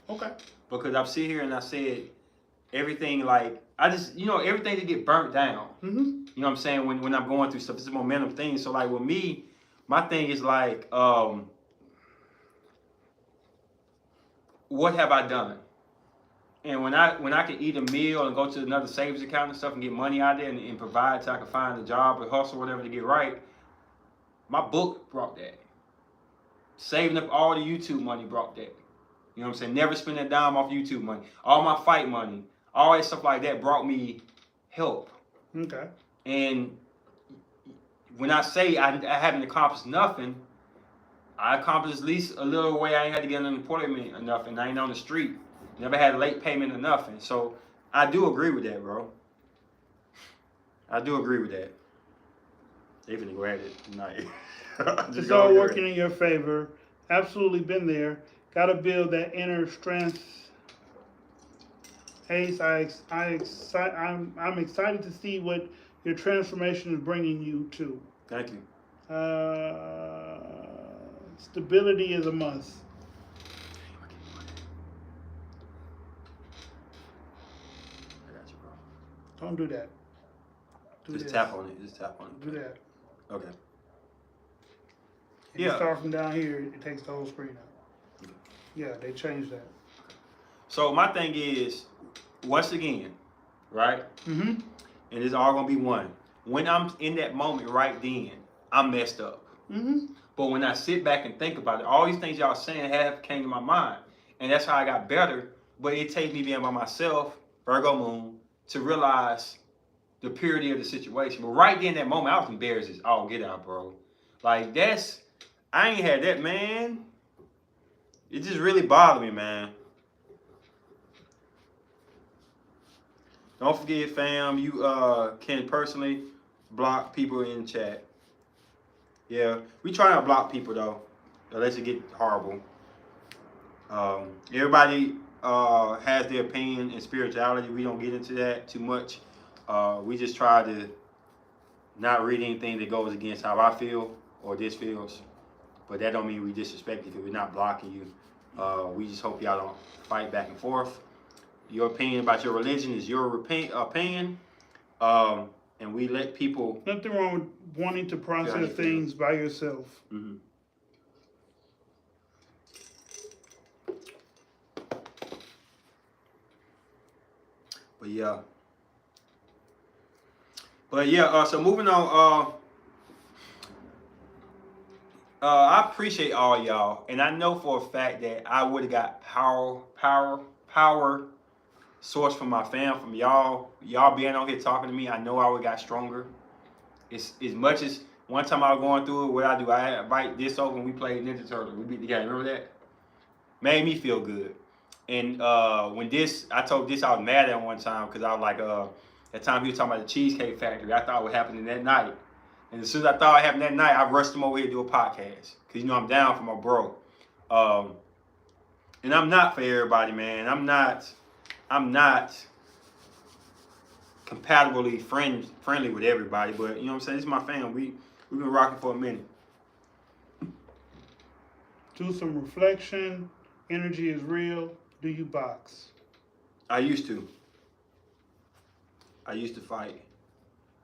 Okay. Because I've sit here and I said everything like I just everything to get burnt down. Mm-hmm. You know what I'm saying? When I'm going through stuff, it's a momentum thing. So like with me, my thing is like, what have I done? And when I can eat a meal and go to another savings account and stuff and get money out there and provide so I can find a job or hustle, whatever to get right, my book brought that. Saving up all the YouTube money brought that. You know what I'm saying? Never spend a dime off YouTube money. All my fight money, all that stuff like that brought me help. Okay. And when I say I haven't accomplished nothing, I accomplished at least a little way. I ain't had to get unemployment or nothing. I ain't on the street. Never had a late payment or nothing. So I do agree with that, bro. I do agree with that. They finna go at it tonight. It's all working in your favor. Absolutely been there. Got to build that inner strength. Ace, I'm excited to see what your transformation is bringing you to. Thank you. Stability is a must. I got you, bro. Don't do that. Just tap on it. Just tap on it. Do that. Okay. If you start from down here, it takes the whole screen out. Yeah, they changed that. So my thing is, once again, right? Mm-hmm. And it's all gonna be one. When I'm in that moment right then, I'm messed up. Mm-hmm. But when I sit back and think about it, all these things y'all saying have came to my mind. And that's how I got better. But it takes me being by myself, Virgo moon, to realize the purity of the situation. But right then, that moment, I was embarrassed as all get out, bro. Like, I ain't had that, man. It just really bothered me, man. Don't forget, fam, you can personally block people in chat. Yeah, we try not to block people, though, unless it get horrible. Everybody has their opinion and spirituality. We don't get into that too much. We just try to not read anything that goes against how I feel or this feels. But that don't mean we disrespect you because we're not blocking you. We just hope y'all don't fight back and forth. Your opinion about your religion is your opinion. And we let people... Nothing wrong with wanting to process things by yourself. Mm-hmm. But yeah, so moving on, I appreciate all y'all, and I know for a fact that I would have got power source from my fam, from y'all being on here talking to me. I know I would have got stronger. It's as much as one time I was going through it, what I do, I invite this over and we played Ninja Turtle. We beat the game. Remember that? Made me feel good. And when I told this, I was mad at him one time because I was like, that time he was talking about the Cheesecake Factory. I thought what happened that night. And as soon as I thought it happened that night, I rushed him over here to do a podcast. Because, you know, I'm down for my bro. And I'm not for everybody, man. I'm not compatibly friendly with everybody. But, you know what I'm saying? This is my fam. We've been rocking for a minute. Do some reflection. Energy is real. Do you box? I used to fight.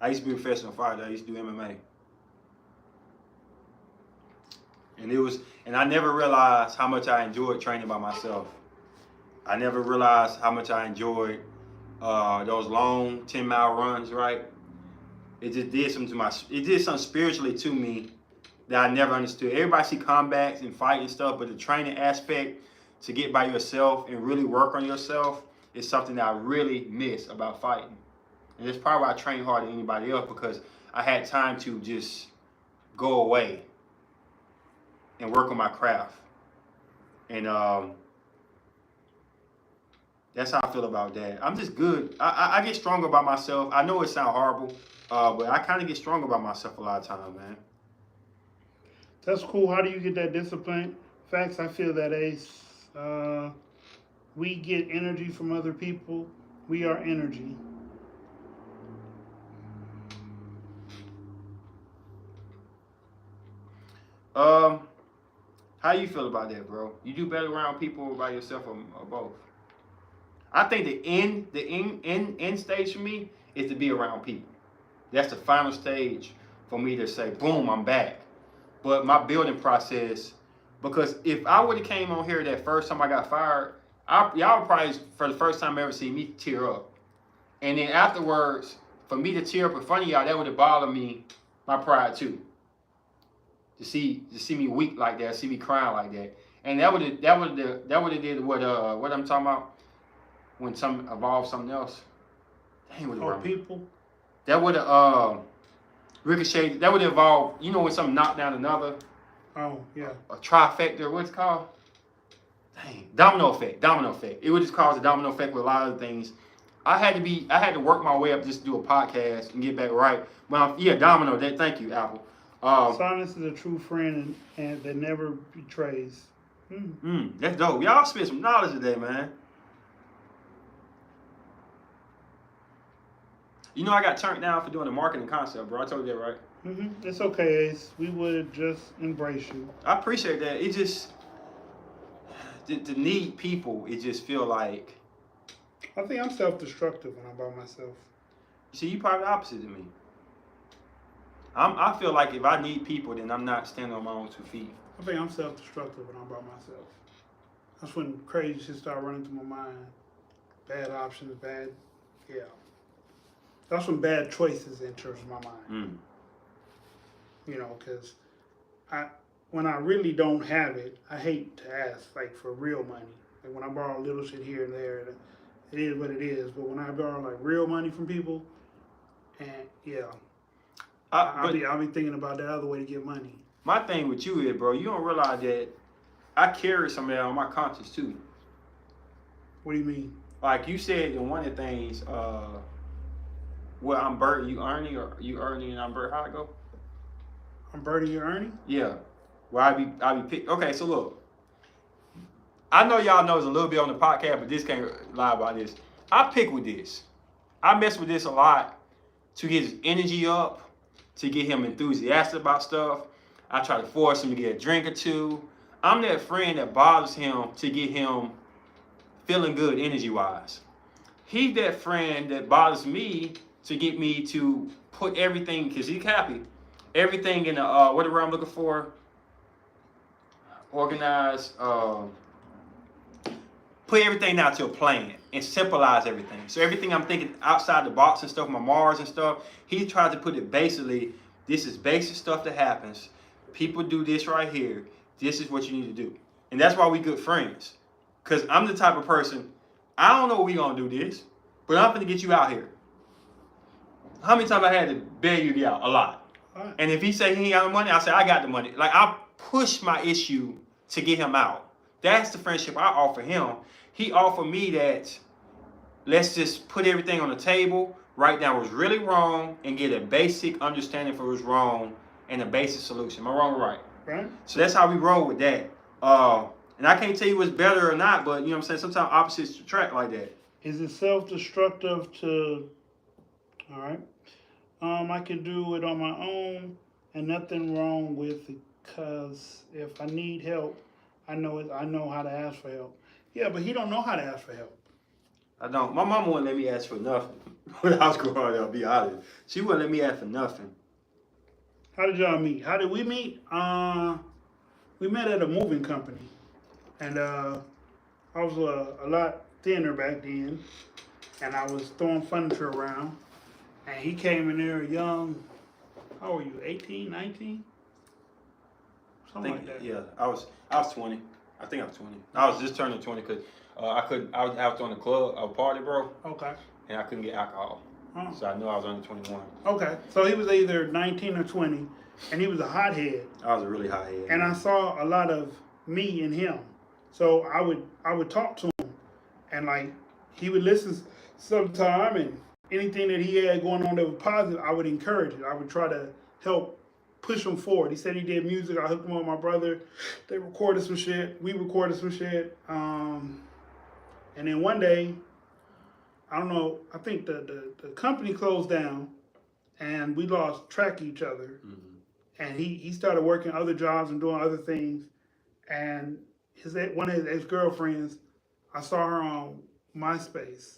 I used to be a professional fighter. I used to do MMA. And I never realized how much I enjoyed training by myself. I never realized how much I enjoyed those long 10-mile runs, right? It just did something it did something spiritually to me that I never understood. Everybody see combats and fight and stuff, but the training aspect to get by yourself and really work on yourself is something that I really miss about fighting. And that's probably why I train harder than anybody else, because I had time to just go away and work on my craft. And that's how I feel about that. I'm just good. I get stronger about myself. I know it sounds horrible, but I kind of get stronger about myself a lot of times, man. That's cool. How do you get that discipline? Facts, I feel that, Ace. We get energy from other people. We are energy. How you feel about that, bro? You do better around people or by yourself, or both? I think the end stage for me is to be around people. That's the final stage for me to say, boom, I'm back. But my building process, because if I would have came on here that first time I got fired, y'all would probably, for the first time ever, see me tear up. And then afterwards, for me to tear up in front of y'all, that would have bothered me, my pride too. To see me weak like that, see me crying like that, and that would have did what I'm talking about when some evolved something else. Dang, what people. That would have ricocheted. That would have evolved. You know when something knocked down another. Oh yeah. A trifecta. What's it called? Dang, domino effect. Domino effect. It would just cause a domino effect with a lot of things. I had to work my way up just to do a podcast and get back right. Well, yeah, domino. Thank you, Apple. Silence is a true friend and that never betrays. That's dope. Y'all spit some knowledge today, man. You know I got turned down for doing the marketing concept, bro. I told you that, right? It's okay, Ace. We would just embrace you. I appreciate that. It just to need people. It just feel like. I think I'm self-destructive when I'm by myself. See, you probably the opposite of me. I feel like if I need people, then I'm not standing on my own 2 feet. I think I'm self-destructive when I'm by myself. That's when crazy shit start running through my mind. Bad options, yeah. That's when bad choices enter my mind. You know, because when I really don't have it, I hate to ask, like, for real money. Like, when I borrow little shit here and there, it is what it is. But when I borrow, like, real money from people, and, yeah. I'll be thinking about that other way to get money. My thing with you is, bro, you don't realize that I carry some of that on my conscience too. What do you mean? Like you said in one of the things, well, I'm burdened, you earning, or you earning and I'm burdened. How'd it go? I'm burdened, you earning? Yeah. Well, I be picked. Okay, so look, I know y'all know it's a little bit on the podcast, but this can't lie about this. I pick with this. I mess with this a lot to get his energy up, to get him enthusiastic about stuff. I try to force him to get a drink or two. I'm that friend that bothers him to get him feeling good energy-wise. He's that friend that bothers me to get me to put everything, because he's happy, everything in a, what the word I'm looking for? Organize, put everything down to a plan and simplifize everything. So everything I'm thinking outside the box and stuff, my Mars and stuff, he tried to put it basically, this is basic stuff that happens. People do this right here. This is what you need to do. And that's why we good friends. Because I'm the type of person, I don't know we going to do this, but I'm going to get you out here. How many times I had to beg you to get out? A lot. Right. And if he say he ain't got the money, I say I got the money. Like, I push my issue to get him out. That's the friendship I offer him. He offered me that, let's just put everything on the table, write down what's really wrong, and get a basic understanding for what's wrong and a basic solution. Am I wrong or right? Right. So that's how we roll with that. And I can't tell you what's better or not, but you know what I'm saying? Sometimes opposites attract like that. Is it self-destructive to, all right, I can do it on my own and nothing wrong with it, because if I need help, I know how to ask for help. Yeah, but he don't know how to ask for help. I don't. My mama wouldn't let me ask for nothing. when I was growing up, I'll be honest. She wouldn't let me ask for nothing. How did y'all meet? How did we meet? We met at a moving company, and I was a lot thinner back then, and I was throwing furniture around, and he came in there young. How old were you? 18, 19? I Something think, like that. yeah, I was 20. I think I was 20. I was just turning 20 because I was out on the club, a party, bro, Okay. and I couldn't get alcohol. Oh. So I knew I was under 21. Okay. So he was either 19 or 20, and he was a hothead. I was a really hot head. And I saw a lot of me in him. So I would talk to him, and like he would listen sometime, and anything that he had going on that was positive, I would encourage it. I would try to help push him forward. He said he did music. I hooked him up with my brother. They recorded some shit. We recorded some shit. And then one day, I don't know. I think the company closed down, and we lost track of each other. Mm-hmm. And he started working other jobs and doing other things. And one of his ex-girlfriends, I saw her on MySpace,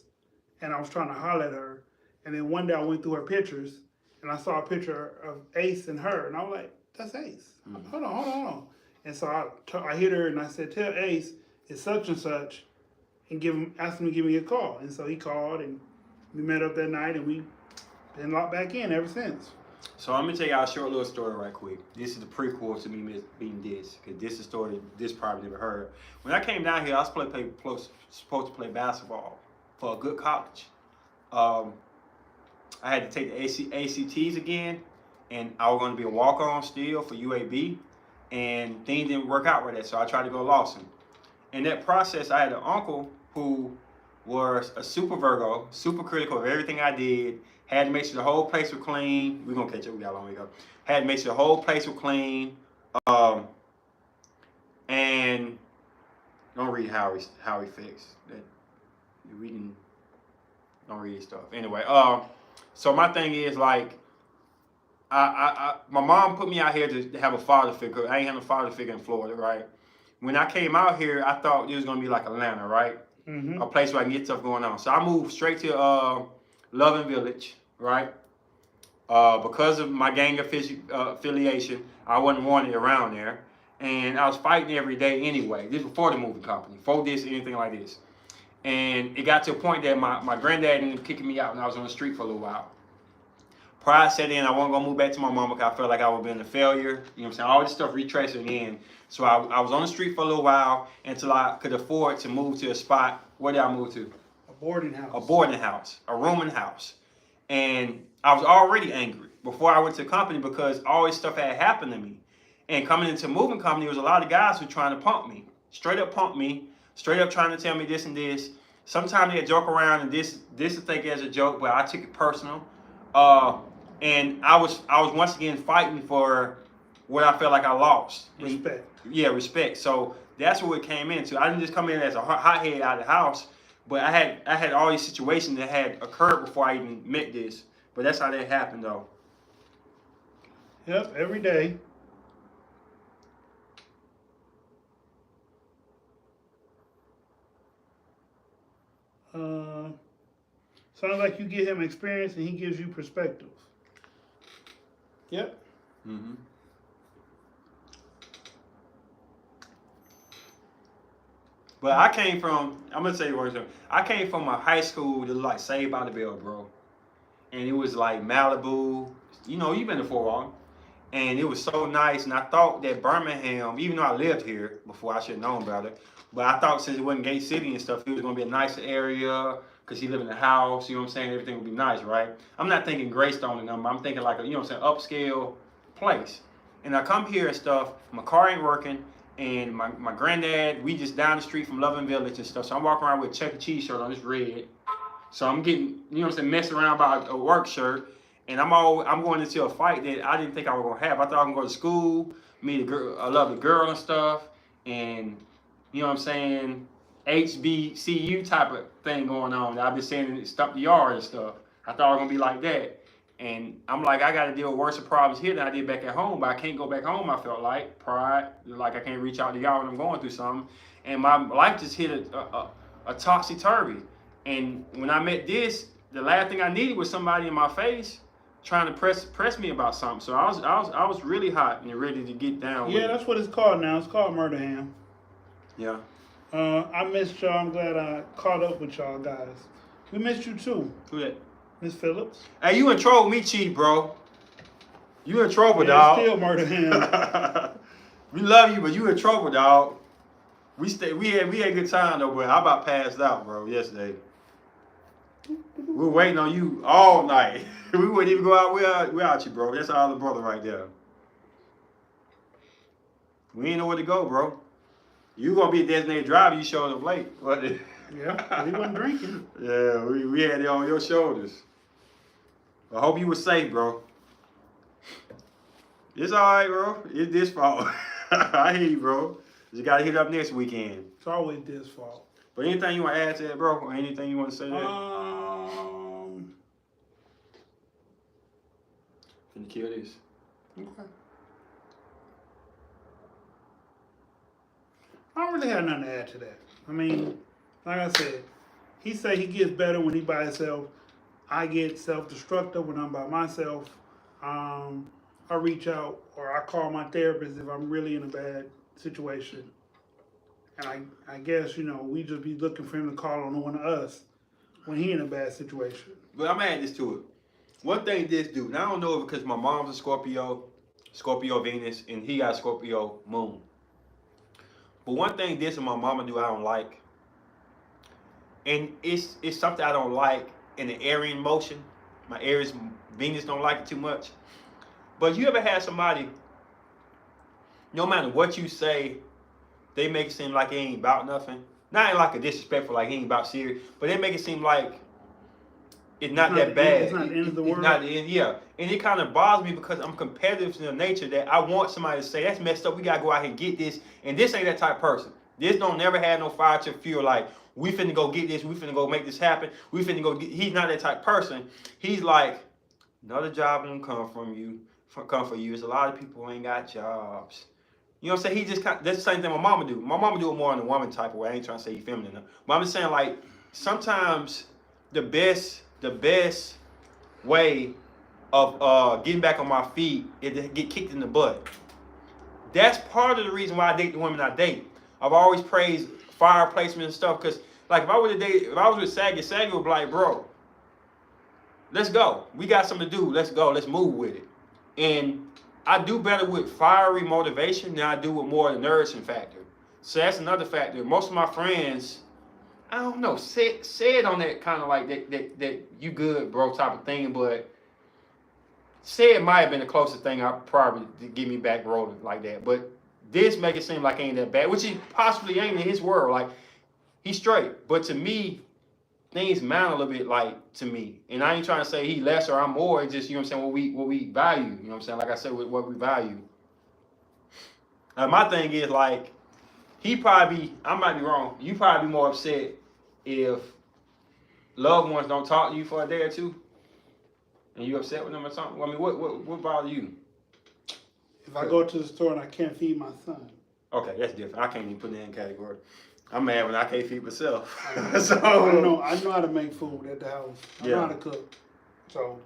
and I was trying to holler at her. And then one day I went through her pictures, and I saw a picture of Ace and her, and I was like, "That's Ace." Mm-hmm. Hold on. And so I hit her and I said, "Tell Ace it's such and such, and ask him to give me a call." And so he called, and we met up that night, and we been locked back in ever since. So I'm gonna tell y'all a short little story right quick. This is the prequel to me being this, because this is a story this probably never heard. When I came down here, I was supposed to play basketball for a good college. I had to take the ACTs again, and I was going to be a walk-on still for UAB, and things didn't work out with that, so I tried to go to Lawson. In that process, I had an uncle who was a super Virgo, super critical of everything I did, had to make sure the whole place was clean. We're going to catch up, we got a long way to go. Had to make sure the whole place was clean, and don't read how he fixed that. Reading, don't read his stuff. Anyway, so my thing is like, my mom put me out here to have a father figure. I ain't had a father figure in Florida, right? When I came out here, I thought it was gonna be like Atlanta, right? Mm-hmm. A place where I can get stuff going on. So I moved straight to Loving Village, right? Because of my gang affiliation, I wasn't wanted around there, and I was fighting every day anyway. This was before the moving company, before this, anything like this. And it got to a point that my granddad ended up kicking me out, and I was on the street for a little while. Pride set in. I wasn't going to move back to my mama because I felt like I would have been a failure. You know what I'm saying? All this stuff retraced again. So I was on the street for a little while until I could afford to move to a spot. Where did I move to? A boarding house. A boarding house. A rooming house. And I was already angry before I went to the company because all this stuff had happened to me. And coming into a moving company, there was a lot of guys who were trying to pump me. Straight up pump me. Straight up trying to tell me this and this. Sometimes they joke around and this to take it as a joke, but I took it personal. And I was once again fighting for what I felt like I lost. Respect. Yeah, respect. So that's what it came into. I didn't just come in as a hothead out of the house, but I had all these situations that had occurred before I even met this. But that's how that happened, though. Yep, every day. Sounds like you give him experience and he gives you perspective. Yep. Mm-hmm. But I came from, I'm going to tell you one thing. I came from a high school that was like Saved by the Bell, bro. And it was like Malibu. You know, you've been to Fort Walton. And it was so nice. And I thought that Birmingham, even though I lived here before, I should have known about it. But I thought since it wasn't Gate City and stuff, it was going to be a nicer area. Because he lived in a house, you know what I'm saying? Everything would be nice, right? I'm not thinking Greystone and them. I'm thinking like a, you know what I'm saying, upscale place. And I come here and stuff. My car ain't working. And my granddad, we just down the street from Loving Village and stuff. So I'm walking around with a Chuck E. Cheese shirt on, it's red. So I'm getting, you know what I'm saying, messing around by a work shirt. And I'm going into a fight that I didn't think I was going to have. I thought I was going to go to school, meet a lovely girl and stuff. And, you know what I'm saying, HBCU type of thing going on. I've been saying stump the yard and stuff. I thought it was going to be like that. And I'm like, I got to deal with worse problems here than I did back at home. But I can't go back home, I felt like. Pride. Like I can't reach out to y'all when I'm going through something. And my life just hit a topsy-turvy. And when I met this, the last thing I needed was somebody in my face trying to press me about something. So I was really hot and ready to get down. Yeah, that's what it's called now. It's called murder ham. Yeah. I missed y'all. I'm glad I caught up with y'all guys. We missed you too. Who that? Miss Phillips. Hey, you in trouble with me, Chief, bro. You in trouble, Yeah, dog. still murder ham. We love you, but you in trouble, dog. We had a good time though, but I about passed out, bro, yesterday. We were waiting on you all night. We wouldn't even go out without you, bro. That's our other brother right there. We ain't know where to go, bro. You gonna be a designated driver, you showed up late. Yeah, he wasn't drinking. Yeah, we had it on your shoulders. I hope you were safe, bro. It's alright, bro. It's this fault. I hear you, bro. You gotta hit up next weekend. It's always this fault. But anything you want to add to that, bro? Or anything you want to say there? Can you kill this? Okay. I don't really have nothing to add to that. I mean, like I said, he say he gets better when he by himself. I get self-destructive when I'm by myself. I reach out or I call my therapist if I'm really in a bad situation. And I guess, you know, we just be looking for him to call on one of us when he in a bad situation. But I'm gonna add this to it. One thing this dude, and I don't know if because my mom's a Scorpio Venus, and he got Scorpio Moon. But one thing this and my mama do I don't like, and it's something I don't like in the Aryan motion. My Aries Venus don't like it too much. But you ever had somebody, no matter what you say, they make it seem like it ain't about nothing. Not in like a disrespectful, like it ain't about serious, but they make it seem like it's not that bad. It's not the end of the world. It's not the end, yeah. And it kind of bothers me because I'm competitive in the nature that I want somebody to say, that's messed up, we gotta go out here and get this. And this ain't that type of person. This don't never have no fire to fuel like, we finna go get this, we finna go make this happen, we finna go get, he's not that type of person. He's like, another job don't come for you. It's a lot of people who ain't got jobs. You know what I'm saying? He just that's the same thing my mama do. My mama do it more in a woman type of way. I ain't trying to say you feminine enough. But I'm just saying like sometimes the best way of getting back on my feet is to get kicked in the butt. That's part of the reason why I date the women I date. I've always praised fire placement and stuff because like if I was with Saggy would be like, bro, let's go. We got something to do. Let's go. Let's move with it. And I do better with fiery motivation than I do with more of the nourishing factor. So that's another factor. Most of my friends, I don't know, said on that kind of like that you good, bro, type of thing, but said might have been the closest thing I probably to get me back rolling like that. But this make it seem like it ain't that bad, which he possibly ain't in his world. Like, he's straight. But to me, things matter a little bit, like, to me. And I ain't trying to say he less or I'm more. It's just, you know what I'm saying, what we value. You know what I'm saying? Like I said, what we value. My thing is, like, I might be wrong. You probably be more upset if loved ones don't talk to you for a day or two. And you upset with them or something? I mean, what bothers you? If I go to the store and I can't feed my son. Okay, that's different. I can't even put that in category. I'm mad when I can't feed myself. So I know how to make food at the house. I know how to cook. So,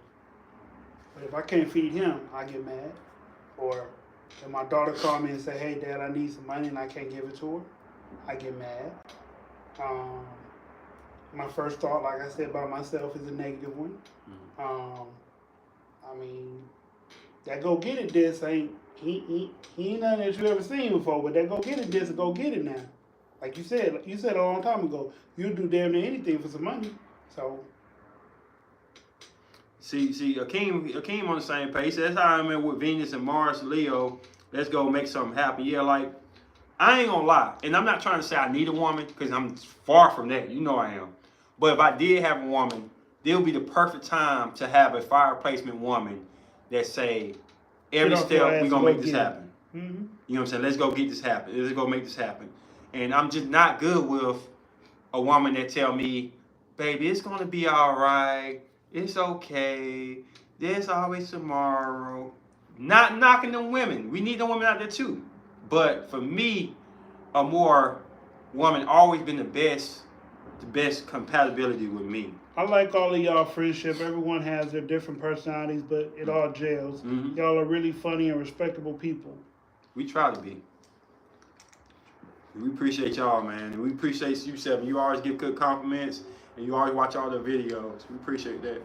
but if I can't feed him, I get mad. Or if my daughter call me and say, "Hey, Dad, I need some money," and I can't give it to her, I get mad. My first thought, like I said, about myself is a negative one. I mean, that go get it disc ain't he ain't nothing that you ever seen before, but that go get it disc, go get it now. Like you said a long time ago, you'll do damn near anything for some money. So see, Akeem on the same page. That's how I'm in with Venus and Mars, Leo. Let's go make something happen. Yeah, like I ain't gonna lie, and I'm not trying to say I need a woman because I'm far from that. You know I am. But if I did have a woman, there would be the perfect time to have a fire placement woman that say, every step we're gonna make this happen. Mm-hmm. You know what I'm saying? Let's go get this happen. Let's go make this happen. And I'm just not good with a woman that tell me, baby, it's gonna be all right. It's okay. There's always tomorrow. Not knocking them women. We need them women out there too. But for me, a more woman always been the best compatibility with me. I like all of y'all friendship. Everyone has their different personalities, but it all gels. Mm-hmm. Y'all are really funny and respectable people. We try to be. We appreciate y'all, man, and we appreciate you, Seven. You always give good compliments, and you always watch all the videos. We appreciate that.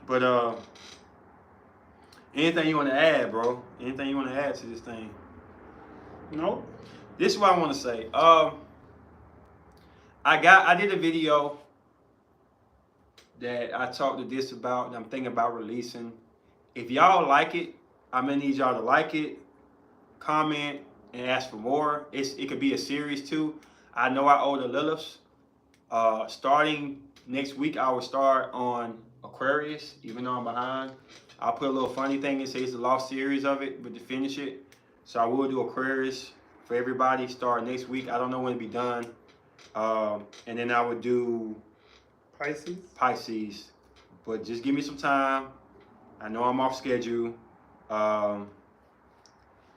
But anything you want to add, bro? Anything you want to add to this thing? Nope. This is what I want to say. I did a video that I talked to this about, and I'm thinking about releasing. If y'all like it, I'm gonna need y'all to like it, comment, and ask for more. It could be a series too. I know I owe the Liliths. Starting next week, I will start on Aquarius, even though I'm behind. I'll put a little funny thing and say it's a lost series of it, but to finish it. So I will do Aquarius for everybody start next week. I don't know when it'll be done. And then I would do Pisces. But just give me some time. I know I'm off schedule.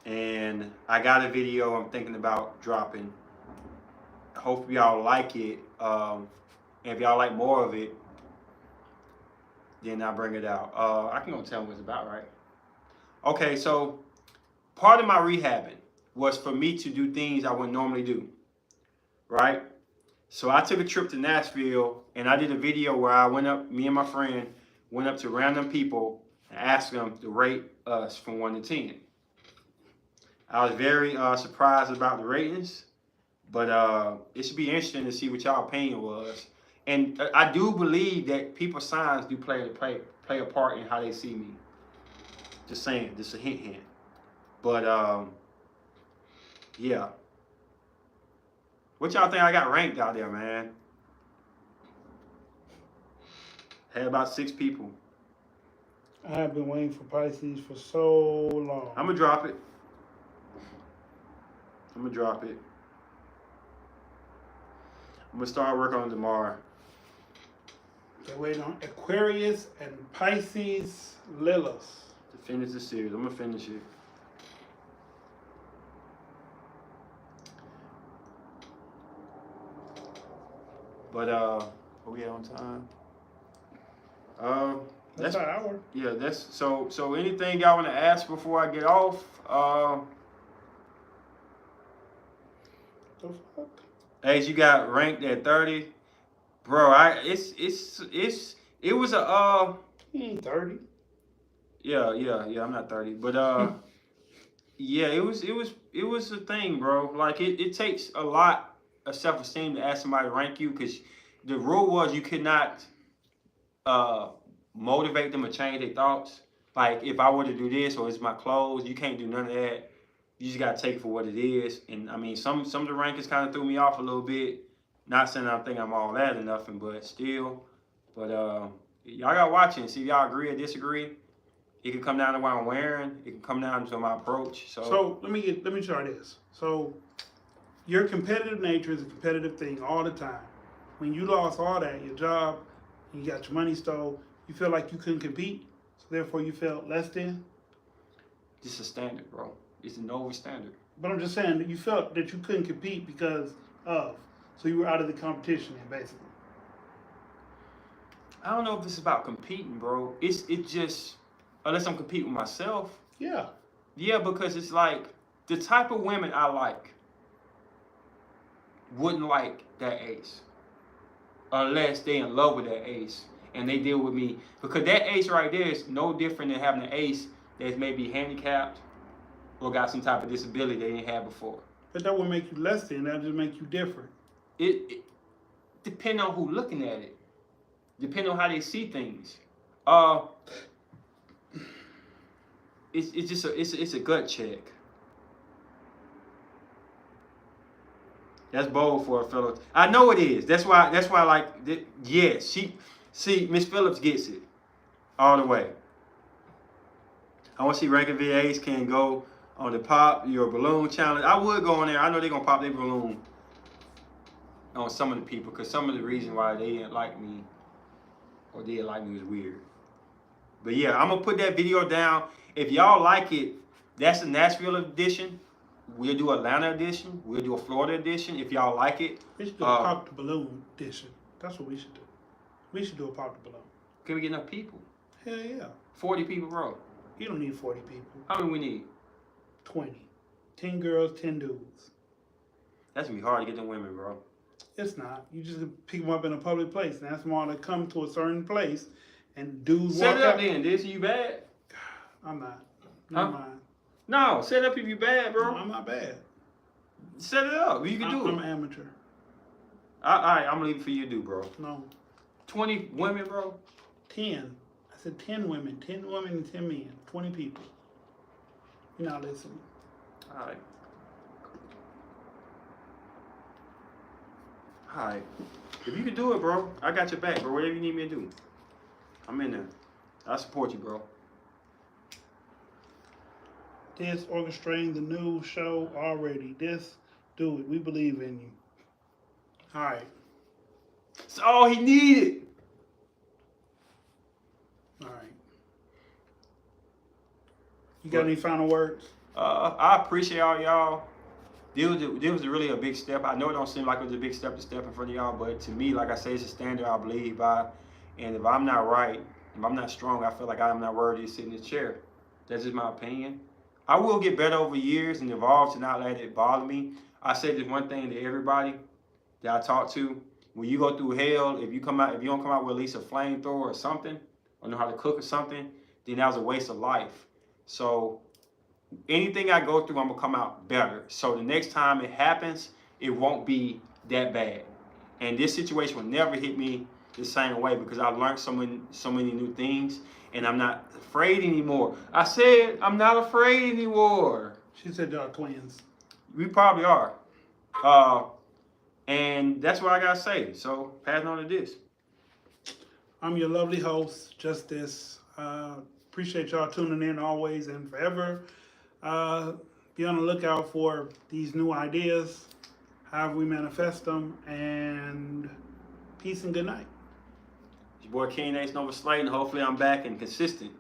And I got a video I'm thinking about dropping. Hope y'all like it. And if y'all like more of it, then I'll bring it out. I can go tell them what it's about, right? Okay, so part of my rehabbing was for me to do things I wouldn't normally do, right? So I took a trip to Nashville and I did a video where I went up, me and my friend went up to random people and asked them to rate us from 1 to 10. I was very surprised about the ratings, but it should be interesting to see what y'all opinion was. And I do believe that people's signs do play a part in how they see me. Just saying, just a hint. But yeah. What y'all think I got ranked out there, man? Had about 6 people. I have been waiting for Pisces for so long. I'm gonna drop it. I'm gonna start working on it tomorrow. They wait on Aquarius and Pisces Lilith. To finish the series. I'm gonna finish it. But are we on time? That's an hour. Yeah, that's so anything y'all wanna ask before I get off? The fuck? As you got ranked at 30, bro. It was a He ain't 30. Yeah, I'm not 30, but yeah, it was a thing, bro. Like it takes a lot of self-esteem to ask somebody to rank you, because the rule was you could not motivate them to change their thoughts. Like if I were to do this or it's my clothes, you can't do none of that. You just gotta take it for what it is. And I mean, some of the rankings kind of threw me off a little bit. Not saying I think I'm all that or nothing, but still. But y'all gotta watch it and see if y'all agree or disagree. It can come down to what I'm wearing. It can come down to my approach. So let me try this. So your competitive nature is a competitive thing all the time. When you lost all that, your job, you got your money stole, you feel like you couldn't compete, so therefore you felt less than. This is a standard, bro. It's a noble standard. But I'm just saying that you felt that you couldn't compete because of. So you were out of the competition, basically. I don't know if it's about competing, bro. It's just, unless I'm competing with myself. Yeah. Yeah, because it's like the type of women I like wouldn't like that ace unless they in love with that ace and they deal with me, because that ace right there is no different than having an ace that's maybe handicapped or got some type of disability they didn't have before. But that would make you less than. That just make you different. It depends on who looking at it. Depending on how they see things. It's just a gut check. That's bold for a fellow. I know it is. That's why I like. Yes, Miss Phillips gets it all the way. I want to see ranking VAs can go on the pop your balloon challenge. I would go on there. I know they're gonna pop their balloon on some of the people, because some of the reason why they didn't like me or did like me was weird. But yeah, I'm gonna put that video down. If y'all like it, that's the Nashville edition. We'll do Atlanta edition. We'll do a Florida edition if y'all like it. We should do a pop the balloon edition. That's what we should do. We should do a pop the balloon. Can we get enough people? Hell yeah. 40 people, bro. You don't need 40 people. How many we need? 20. 10 girls, 10 dudes. That's gonna be hard to get them women, bro. It's not. You just pick them up in a public place and ask them all to come to a certain place and dudes Set walk it up out. then. This you bad? I'm not. Never Huh? mind. No, set it up if you bad, bro. No, I'm not bad. Set it up. You can do I'm it. an amateur. All right, I'm gonna leave it for you to do, bro. No. 20 women, bro. 10. I said 10 women. 10 women and 10 men. 20 people. You're not listening. All right. All right. If you can do it, bro, I got your back, bro. Whatever you need me to do, I'm in there. I support you, bro. This orchestrating the new show already. This, do it. We believe in you. All right. That's all he needed. All right. You got any final words? I appreciate all y'all. This was really a big step. I know it don't seem like it was a big step to step in front of y'all, but to me, like I say, it's a standard I believe by. And if I'm not right, if I'm not strong, I feel like I'm not worthy to sit in this chair. That's just my opinion. I will get better over years and evolve to not let it bother me. I say this one thing to everybody that I talk to. When you go through hell, if you don't come out with at least a flamethrower or something, or know how to cook or something, then that was a waste of life. So anything I go through, I'm gonna come out better. So the next time it happens, it won't be that bad. And this situation will never hit me the same way because I learned so many new things, and I'm not afraid anymore. I said I'm not afraid anymore. She said y'all twins. We probably are. And that's what I gotta say. So passing on to this. I'm your lovely host, Justice. Appreciate y'all tuning in always and forever. Be on the lookout for these new ideas, however we manifest them, and peace and good night. Your boy King Ace Nova Slayton. Hopefully I'm back and consistent.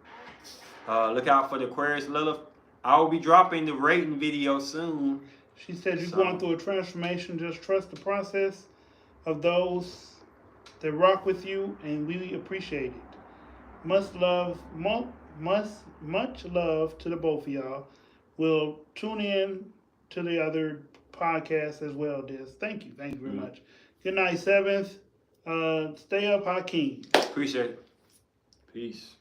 Look out for the Aquarius Lilith. I will be dropping the rating video soon. She said you're going through a transformation. Just trust the process of those that rock with you, and we appreciate it. Much love to the both of y'all. We'll tune in to the other podcasts as well, Diz. Thank you very much. Good night, 7th. Stay up, Hakeem. Appreciate it. Peace.